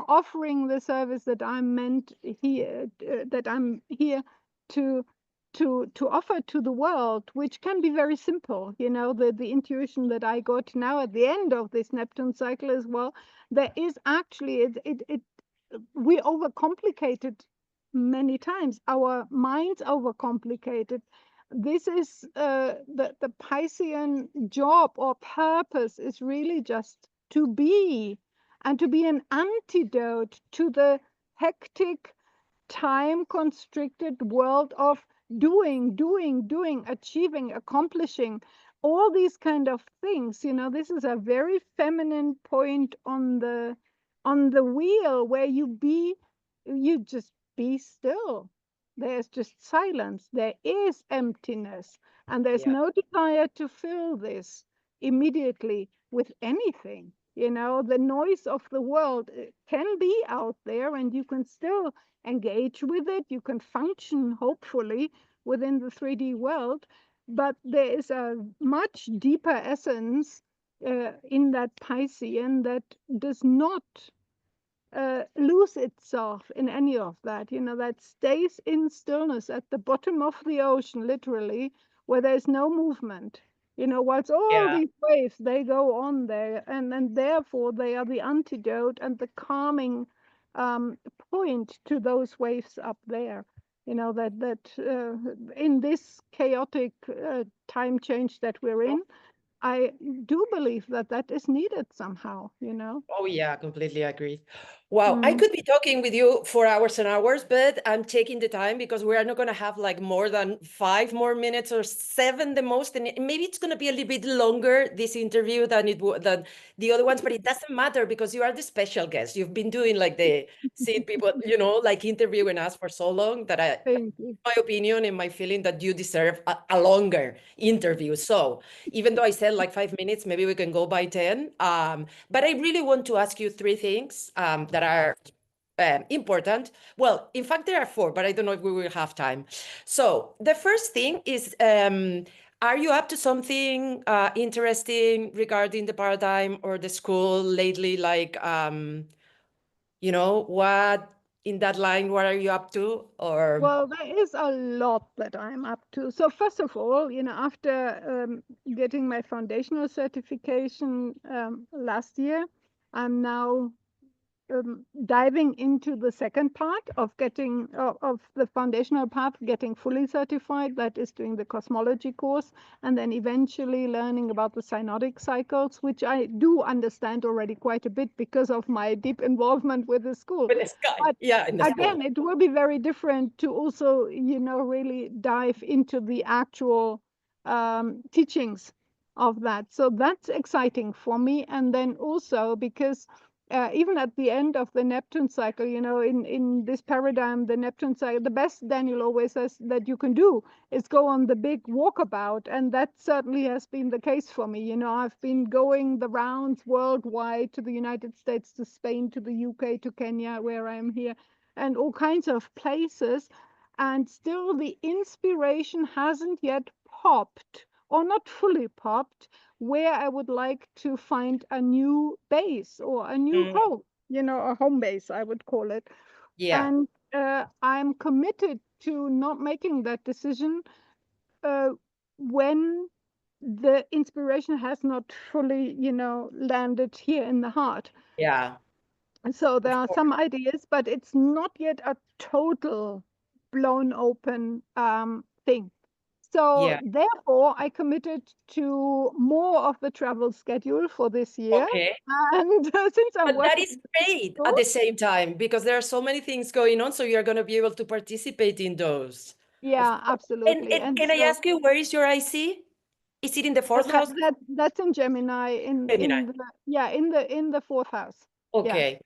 S1: offering the service that I'm meant here, that I'm here to offer to the world, which can be very simple. The intuition that I got now at the end of this Neptune cycle as well, there is actually we overcomplicate it many times. Our minds overcomplicate it. This is the Piscean job or purpose is really just to be, and to be an antidote to the hectic, time constricted world of doing, achieving, accomplishing, all these kind of things. This is a very feminine point on the wheel, where you just be still. There's just silence. There is emptiness, and there's
S2: Yeah.
S1: no desire to fill this immediately with anything. The noise of the world can be out there, and you can still engage with it. You can function, hopefully, within the 3D world, but there is a much deeper essence in that Piscean that does not lose itself in any of that, that stays in stillness at the bottom of the ocean, literally, where there's no movement. Whilst all
S2: Yeah.
S1: these waves, they go on there, and therefore they are the antidote and the calming point to those waves up there. That in this chaotic time change that we're in, I do believe that is needed somehow.
S2: Oh, yeah, completely agree. Wow, I
S1: Mm.
S2: could be talking with you for hours and hours, but I'm taking the time because we are not going to have like more than 5 more minutes or 7 the most, and maybe it's going to be a little bit longer this interview than the other ones, but it doesn't matter because you are the special guest. You've been doing like the seeing people, like interviewing us for so long that
S1: Thank you.
S2: my opinion and my feeling that you deserve a longer interview. So even though I said like 5 minutes, maybe we can go by 10. But I really want to ask you 3 things that are important. Well, in fact, there are 4, but I don't know if we will have time. So the first thing is, are you up to something interesting regarding the paradigm or the school lately? Like, what in that line, what are you up to? Or
S1: Well, there is a lot that I'm up to. So first of all, after getting my foundational certification last year, I'm now diving into the second part of getting of the foundational part, getting fully certified. That is doing the cosmology course, and then eventually learning about the synodic cycles, which I do understand already quite a bit because of my deep involvement with the school.
S2: with the sky?
S1: But
S2: Yeah, in the school.
S1: again, it will be very different to also, really dive into the actual teachings of that. So that's exciting for me. And then also because even at the end of the Neptune cycle, in this paradigm, the Neptune cycle, the best Daniel always says that you can do is go on the big walkabout. And that certainly has been the case for me. I've been going the rounds worldwide, to the United States, to Spain, to the UK, to Kenya, where I am here, and all kinds of places. And still the inspiration hasn't yet popped, or not fully popped, where I would like to find a new base or a new
S2: Mm,
S1: home, a home base, I would call it.
S2: yeah,
S1: And I'm committed to not making that decision uh, when the inspiration has not fully, landed here in the heart.
S2: yeah,
S1: And so there
S2: of
S1: are
S2: course.
S1: some ideas, but it's not yet a total blown open thing. So
S2: Yeah.
S1: therefore, I committed to more of the travel schedule for this year.
S2: Okay.
S1: And since I'm
S2: But that
S1: working
S2: is
S1: in the
S2: great
S1: school,
S2: at the same time because there are so many things going on, so you're going to be able to participate in those. Of
S1: yeah,
S2: course. And,
S1: absolutely.
S2: and
S1: And
S2: can I
S1: so
S2: ask you, where is your IC? Is it in the fourth house?
S1: that's in Gemini,
S2: Gemini.
S1: in the fourth house. Yeah.
S2: Okay.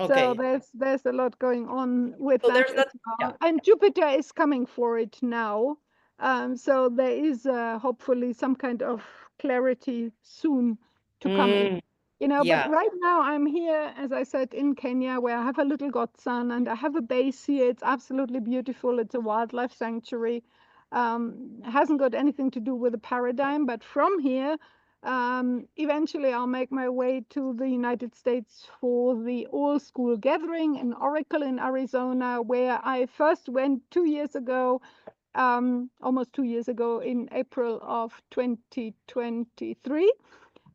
S1: So
S2: Okay.
S1: there's a lot going on with
S2: So
S1: that
S2: there's
S1: as
S2: that. Yeah.
S1: well. And Jupiter is coming for it now. So there is hopefully some kind of clarity soon to come in.
S2: Mm,
S1: But
S2: yeah.
S1: right now I'm here, as I said, in Kenya, where I have a little godson and I have a base here. It's absolutely beautiful. It's a wildlife sanctuary. Hasn't got anything to do with the paradigm, but from here, Eventually, I'll make my way to the United States for the all-school gathering in Oracle in Arizona, where I first went 2 years ago, almost 2 years ago in April of 2023.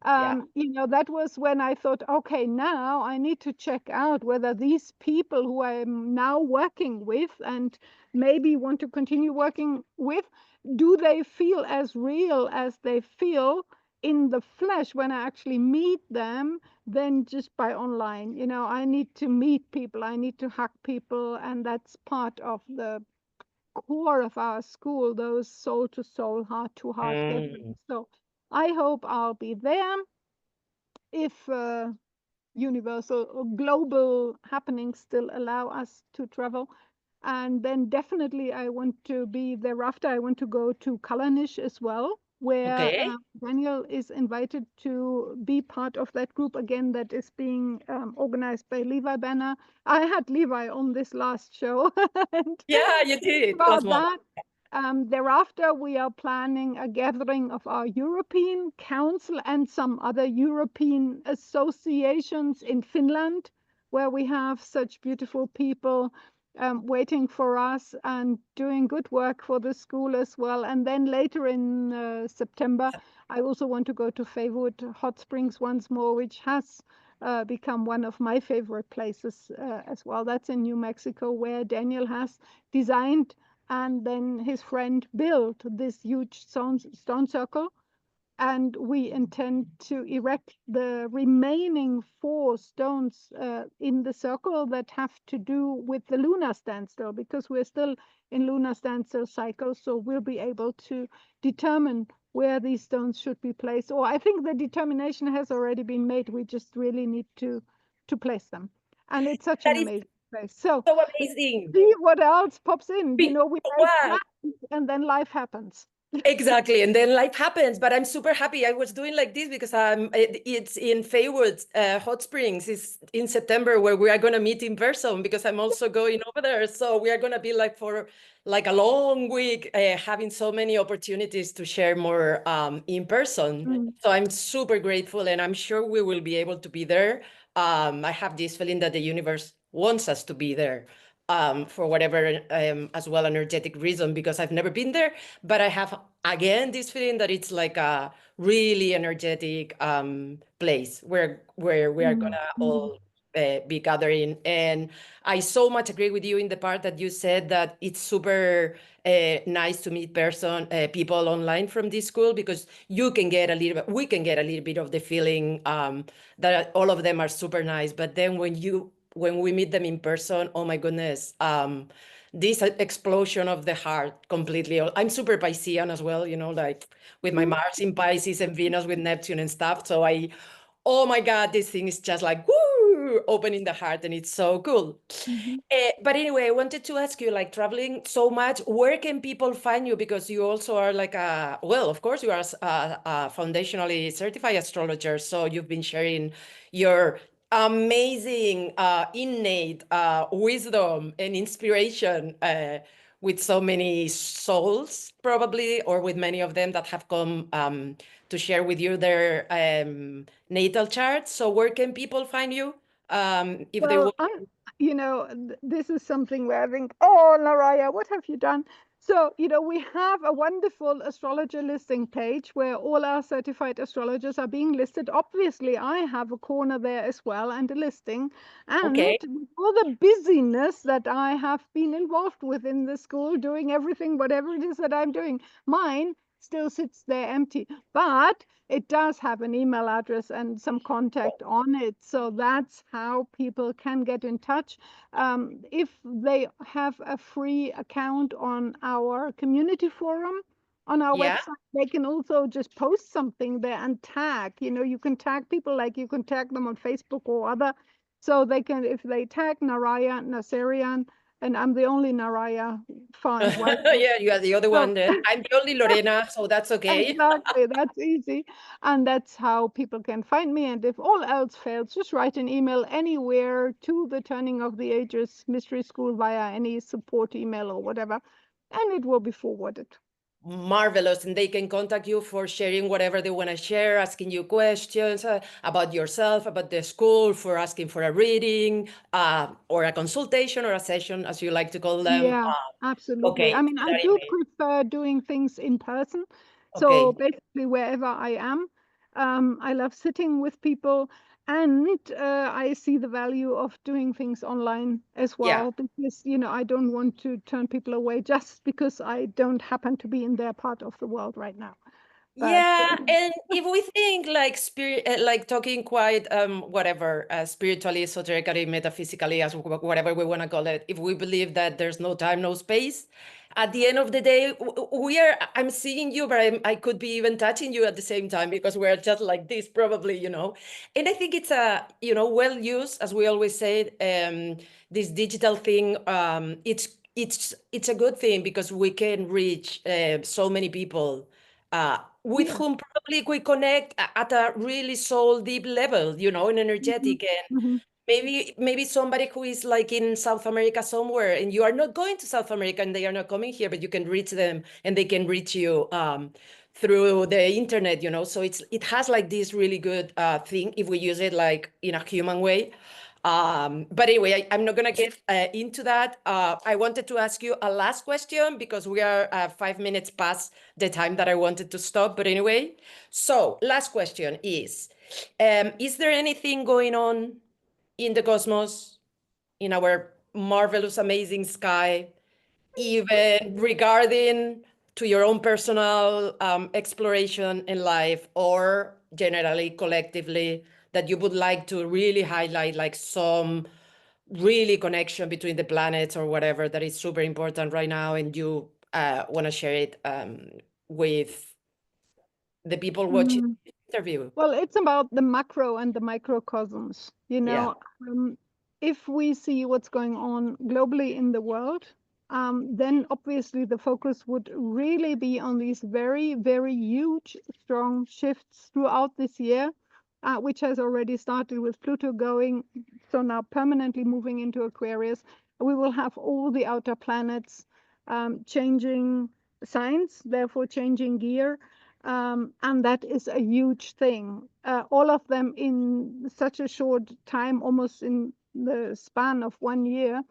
S2: Yeah.
S1: That was when I thought, okay, now I need to check out whether these people who I'm now working with and maybe want to continue working with, do they feel as real as they feel in the flesh when I actually meet them than just by online. I need to meet people, I need to hug people, and that's part of the core of our school, those soul to soul, heart to heart gatherings. So I hope I'll be there if universal or global happenings still allow us to travel. And then definitely I want to be thereafter, I want to go to Kalanish as well, where
S2: Okay.
S1: Daniel is invited to be part of that group again that is being organized by Levi Banner. I had Levi on this last show and
S2: Yeah, you did last
S1: about
S2: month.
S1: that. Thereafter, we are planning a gathering of our European Council and some other European associations in Finland, where we have such beautiful people waiting for us and doing good work for the school as well. And then later in September, I also want to go to Favorite Hot Springs once more, which has become one of my favorite places as well. That's in New Mexico, where Daniel has designed and then his friend built this huge stone circle, and we intend to erect the remaining 4 stones in the circle that have to do with the lunar standstill, because we're still in lunar standstill cycle, so we'll be able to determine where these stones should be placed. Or I think the determination has already been made. We just really need to place them. And it's such
S2: That
S1: an
S2: is
S1: amazing place. So
S2: so amazing.
S1: see what else pops in. We make
S2: What?
S1: plans and then life happens.
S2: Exactly, and then life happens. But I'm super happy I was doing like this because it's in Faywood, Hot Springs. It's in September where we are gonna meet in person because I'm also going over there. So we are gonna be like for like a long week, having so many opportunities to share more in person. So I'm super grateful, and I'm sure we will be able to be there. I have this feeling that the universe wants us to be there. For whatever as well energetic reason, because I've never been there, but I have again this feeling that it's like a really energetic place where we are gonna all be gathering. And I so much agree with you in the part that you said that it's super nice to meet people online from this school, because you can get a little bit, we can get a little bit of the feeling that all of them are super nice, but then when we meet them in person, oh my goodness, this explosion of the heart completely. I'm super Piscean as well, like with my Mars in Pisces and Venus with Neptune and stuff. So oh my God, this thing is just like, woo, opening the heart, and it's so cool. But anyway, I wanted to ask you, like traveling so much, where can people find you? Because you also are like well, of course, you are a foundationally certified astrologer. So you've been sharing your amazing, innate wisdom and inspiration with so many souls, probably, or with many of them that have come to share with you their natal charts. So where can people find you if they
S1: Well,
S2: want?
S1: this is something where I think, oh, Naraya, what have you done? So, we have a wonderful astrologer listing page where all our certified astrologers are being listed. Obviously, I have a corner there as well and a listing. And
S2: Okay.
S1: with all the busyness that I have been involved with in the school, doing everything, whatever it is that I'm doing, mine still sits there empty. But it does have an email address and some contact on it. So that's how people can get in touch. If they have a free account on our community forum, on our
S2: Yeah.
S1: website, they can also just post something there and tag. You can tag people, like you can tag them on Facebook or other. So they can, if they tag Naraya Naserian, and I'm the only Naraya far and wide.
S2: Yeah, you are the other
S1: So
S2: one. I'm the only Lorena, so that's okay.
S1: exactly, that's easy. And that's how people can find me. And if all else fails, just write an email anywhere to the Turning of the Ages Mystery School via any support email or whatever, and it will be forwarded.
S2: marvelous, and they can contact you for sharing whatever they want to share, asking you questions about yourself, about the school, for asking for a reading or a consultation or a session, as you like to call them.
S1: Yeah, absolutely.
S2: Okay,
S1: I mean,
S2: so
S1: I
S2: that
S1: do
S2: email.
S1: prefer doing things in person. So
S2: Okay,
S1: basically, wherever I am, I love sitting with people, and I see the value of doing things online as
S2: yeah.
S1: well, because, I don't want to turn people away just because I don't happen to be in their part of the world right now. But
S2: Yeah, and if we think like spirit, like talking quite whatever, spiritually, esoterically, metaphysically, as whatever we want to call it, if we believe that there's no time, no space, at the end of the day, we are. I'm seeing you, but I could be even touching you at the same time, because we're just like this, probably, you know. And I think it's a, well used, as we always say, this digital thing. It's a good thing, because we can reach so many people with
S1: yeah.
S2: whom probably we connect at a really soul deep level, and
S1: Mhm,
S2: energetic. And
S1: mhm.
S2: maybe somebody who is like in South America somewhere, and you are not going to South America, and they are not coming here, but you can reach them, and they can reach you through the internet, So it has like this really good thing if we use it like in a human way. But anyway, I'm not gonna get into that. I wanted to ask you a last question, because we are 5 minutes past the time that I wanted to stop. But anyway, so last question is there anything going on in the cosmos, in our marvelous, amazing sky, even regarding to your own personal exploration in life, or generally, collectively, that you would like to really highlight, like some really connection between the planets or whatever that is super important right now, and you want to share it with the people watching
S1: Mm.
S2: this interview?
S1: Well, it's about the macro and the microcosms.
S2: Yeah.
S1: If we see what's going on globally in the world, then obviously the focus would really be on these very, very huge, strong shifts throughout this year, which has already started with Pluto going, so now permanently moving into Aquarius. We will have all the outer planets changing signs, therefore changing gear. And that is a huge thing. All of them in such a short time, almost in the span of 1 year.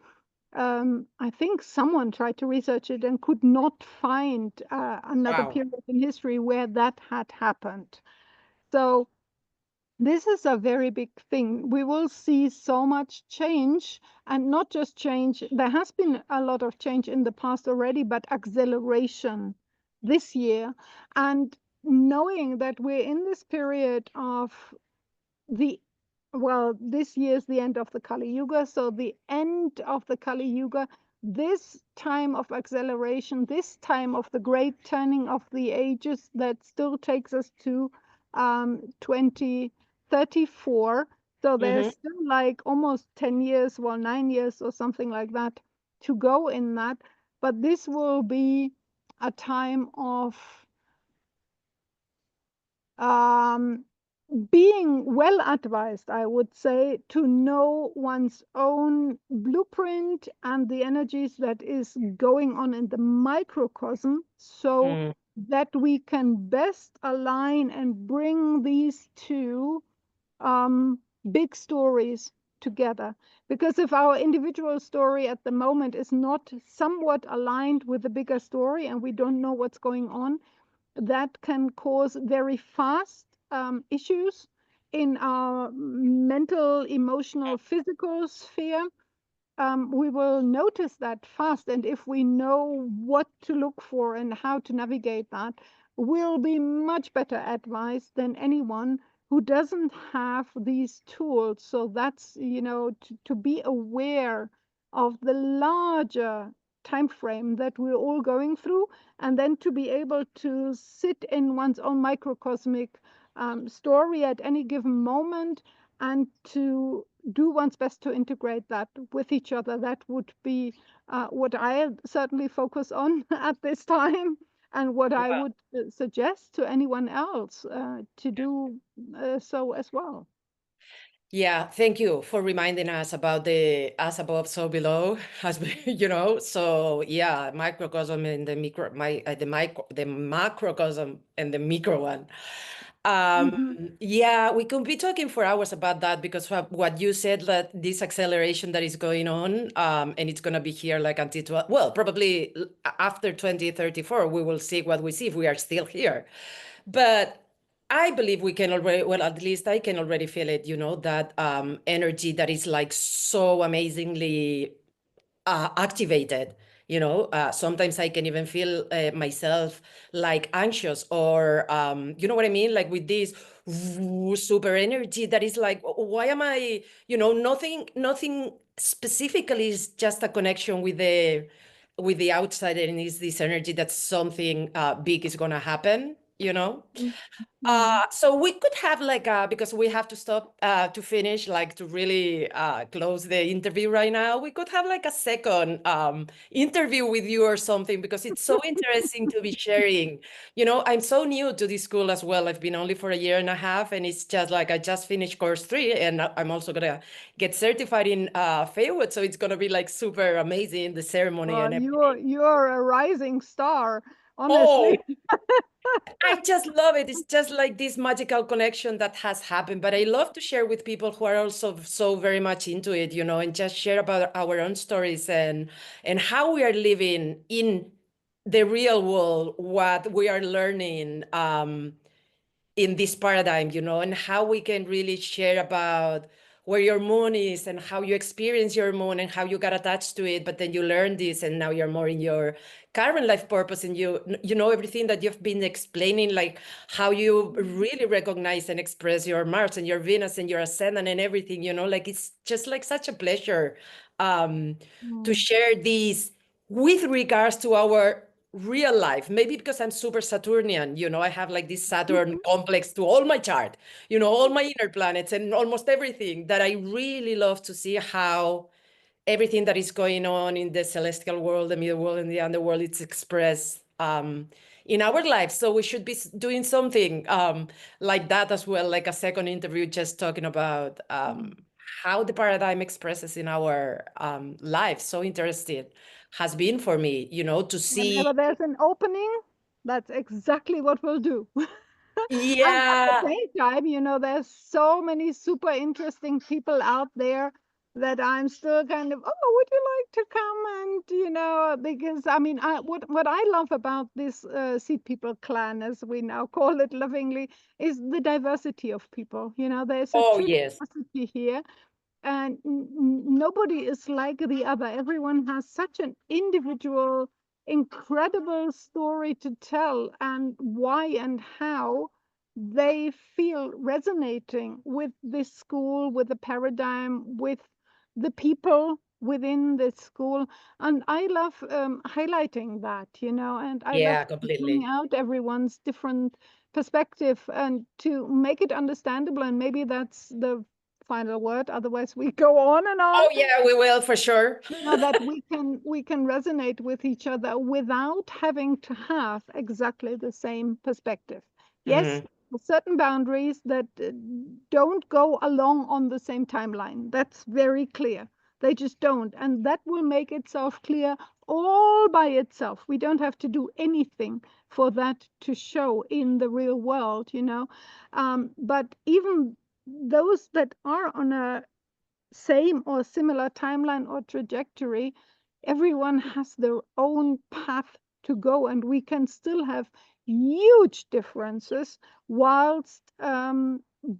S1: I think someone tried to research it and could not find another
S2: Wow.
S1: period in history where that had happened. So this is a very big thing. We will see so much change, and not just change. There has been a lot of change in the past already, but acceleration this year. And knowing that we're in this period of the this year is the end of the Kali Yuga, so the end of the Kali Yuga, this time of acceleration, this time of the great turning of the ages that still takes us to 2034. So there's
S2: Mm-hmm.
S1: still like almost 10 years, 9 years or something like that to go in that. But this will be a time of um, being well advised, I would say, to know one's own blueprint and the energies that is going on in the microcosm, so
S2: Mm.
S1: that we can best align and bring these two big stories together. Because if our individual story at the moment is not somewhat aligned with the bigger story, and we don't know what's going on, that can cause very fast issues in our mental, emotional, physical sphere. We will notice that fast. And if we know what to look for and how to navigate that, we'll be much better advised than anyone who doesn't have these tools. So that's, to be aware of the larger time frame that we're all going through, and then to be able to sit in one's own microcosmic story at any given moment, and to do one's best to integrate that with each other. That would be what I certainly focus on at this time, and what I would suggest to anyone else to do so as well.
S2: Yeah, thank you for reminding us about the as above, so below, as So yeah, microcosm and the the macrocosm and the micro one. Um,
S1: Mhm.
S2: yeah, we could be talking for hours about that because of what you said, that this acceleration that is going on, and it's gonna be here like until 12, well, probably after 2034, we will see what we see if we are still here. But I believe we can already, well, at least I can already feel it, that energy that is like so amazingly activated. Sometimes I can even feel myself like anxious, or you know what I mean, like with this super energy that is like, why am I, nothing specifically, is just a connection with the outside, and is this energy that something big is gonna happen.
S1: Mhm.
S2: So we could have like because we have to stop to finish, like to really close the interview right now. We could have like a second interview with you or something, because it's so interesting to be sharing. I'm so new to this school as well. I've been only for a year and a half, and it's just like I just finished course 3, and I'm also gonna get certified in Feywood. So it's gonna be like super amazing, the ceremony
S1: Well,
S2: and everything.
S1: you're a rising star,
S2: Oh,
S1: honestly.
S2: I just love it. It's just like this magical connection that has happened. But I love to share with people who are also so very much into it, and just share about our own stories, and how we are living in the real world, what we are learning in this paradigm, and how we can really share about where your moon is, and how you experience your moon, and how you got attached to it, but then you learn this, and now you're more in your current life purpose, and you know everything that you've been explaining, like how you really recognize and express your Mars and your Venus and your ascendant and everything, like it's just like such a pleasure um, to
S1: Mm.
S2: share these with regards to our real life. Maybe because I'm super Saturnian, I have like this Saturn complex to all my chart, all my inner planets and almost everything, that I really love to see how everything that is going on in the celestial world, the middle world, and the underworld, it's expressed in our lives. So we should be doing something like that as well, like a second interview, just talking about
S1: Mm.
S2: how the paradigm expresses in our lives. So interesting has been for me, to see.
S1: Whenever there's an opening, that's exactly what we'll do. And at the
S2: Yeah.
S1: same time, there's so many super interesting people out there that I'm still kind of, oh, would you like to come? And, because I mean, what I love about this Seed People clan, as we now call it lovingly, is the diversity of people. There's a
S2: Oh,
S1: true
S2: yes.
S1: diversity here, and nobody is like the other. Everyone has such an individual, incredible story to tell, and why and how they feel resonating with this school, with the paradigm, with the people within the school. And I love highlighting that, and I love
S2: Yeah,
S1: to bring
S2: completely.
S1: out everyone's different perspective and to make it understandable. And maybe that's the final word, otherwise we go on and on.
S2: Oh, yeah, we will for sure.
S1: That we can resonate with each other without having to have exactly the same perspective. Yes,
S2: Mhm.
S1: certain boundaries that don't go along on the same timeline, that's very clear. They just don't, and that will make itself clear all by itself. We don't have to do anything for that to show in the real world. But even those that are on a same or similar timeline or trajectory, everyone has their own path to go, and we can still have huge differences whilst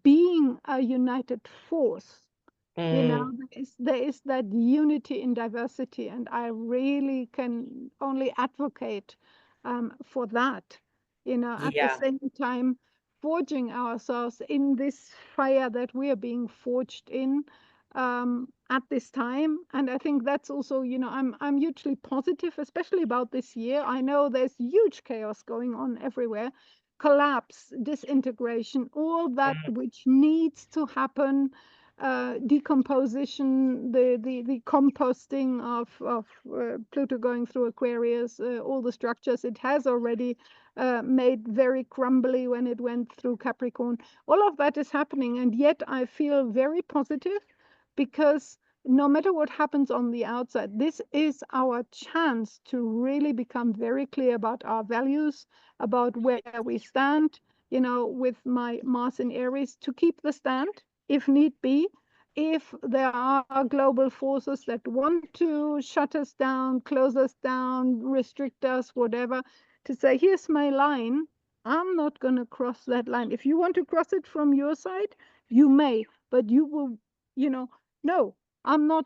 S1: being a united force.
S2: Mm,
S1: There is that unity in diversity, and I really can only advocate for that. At the
S2: yeah,
S1: same time, forging ourselves in this fire that we are being forged in at this time. And I think that's also, I'm hugely positive, especially about this year. I know there's huge chaos going on everywhere, collapse, disintegration, all that
S2: mm,
S1: which needs to happen, decomposition, the composting of Pluto going through Aquarius, all the structures it has already made very crumbly when it went through Capricorn. All of that is happening, and yet I feel very positive, because no matter what happens on the outside, this is our chance to really become very clear about our values, about where we stand, with my Mars in Aries, to keep the stand if need be. If there are global forces that want to shut us down, close us down, restrict us, whatever, to say, here's my line, I'm not going to cross that line. If you want to cross it from your side, you may, but you will, no, I'm not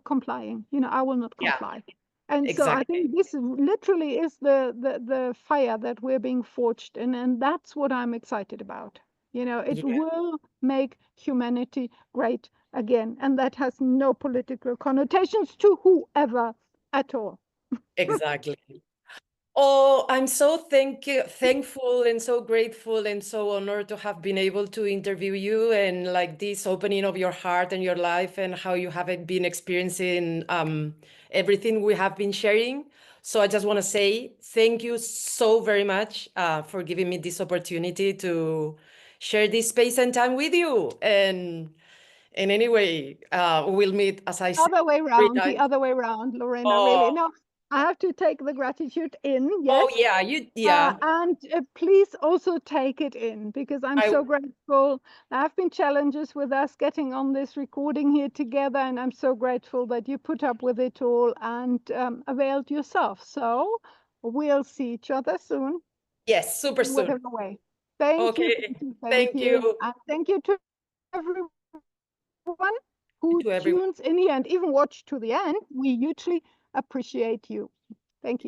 S1: complying. I will not
S2: Yeah,
S1: comply. And so I
S2: exactly.
S1: think this literally is the fire that we're being forged in, and that's what I'm excited about. It
S2: Yeah,
S1: will make humanity great again, and that has no political connotations to whoever at all.
S2: exactly. Oh, I'm so thankful and so grateful and so honored to have been able to interview you, and like this opening of your heart and your life and how you have been experiencing everything we have been sharing. So I just want to say thank you so very much for giving me this opportunity to share this space and time with you. And anyway, we'll meet, as I said, three
S1: The
S2: times.
S1: other way around, Lorena, really.
S2: Oh,
S1: No, I have to take the gratitude in,
S2: oh
S1: yes.
S2: yeah, yeah.
S1: And please also take it in, because I'm
S2: I
S1: so grateful. There have been challenges with us getting on this recording here together, and I'm so grateful that you put up with it all and availed yourself. So we'll see each other soon,
S2: Yes, super
S1: in
S2: soon.
S1: whatever way. Thank you,
S2: Okay.
S1: thank you, thank
S2: Thank you
S1: you. And thank you to everyone who
S2: to everyone.
S1: tunes in here and even watch to the end. We hugely appreciate you. Thank you.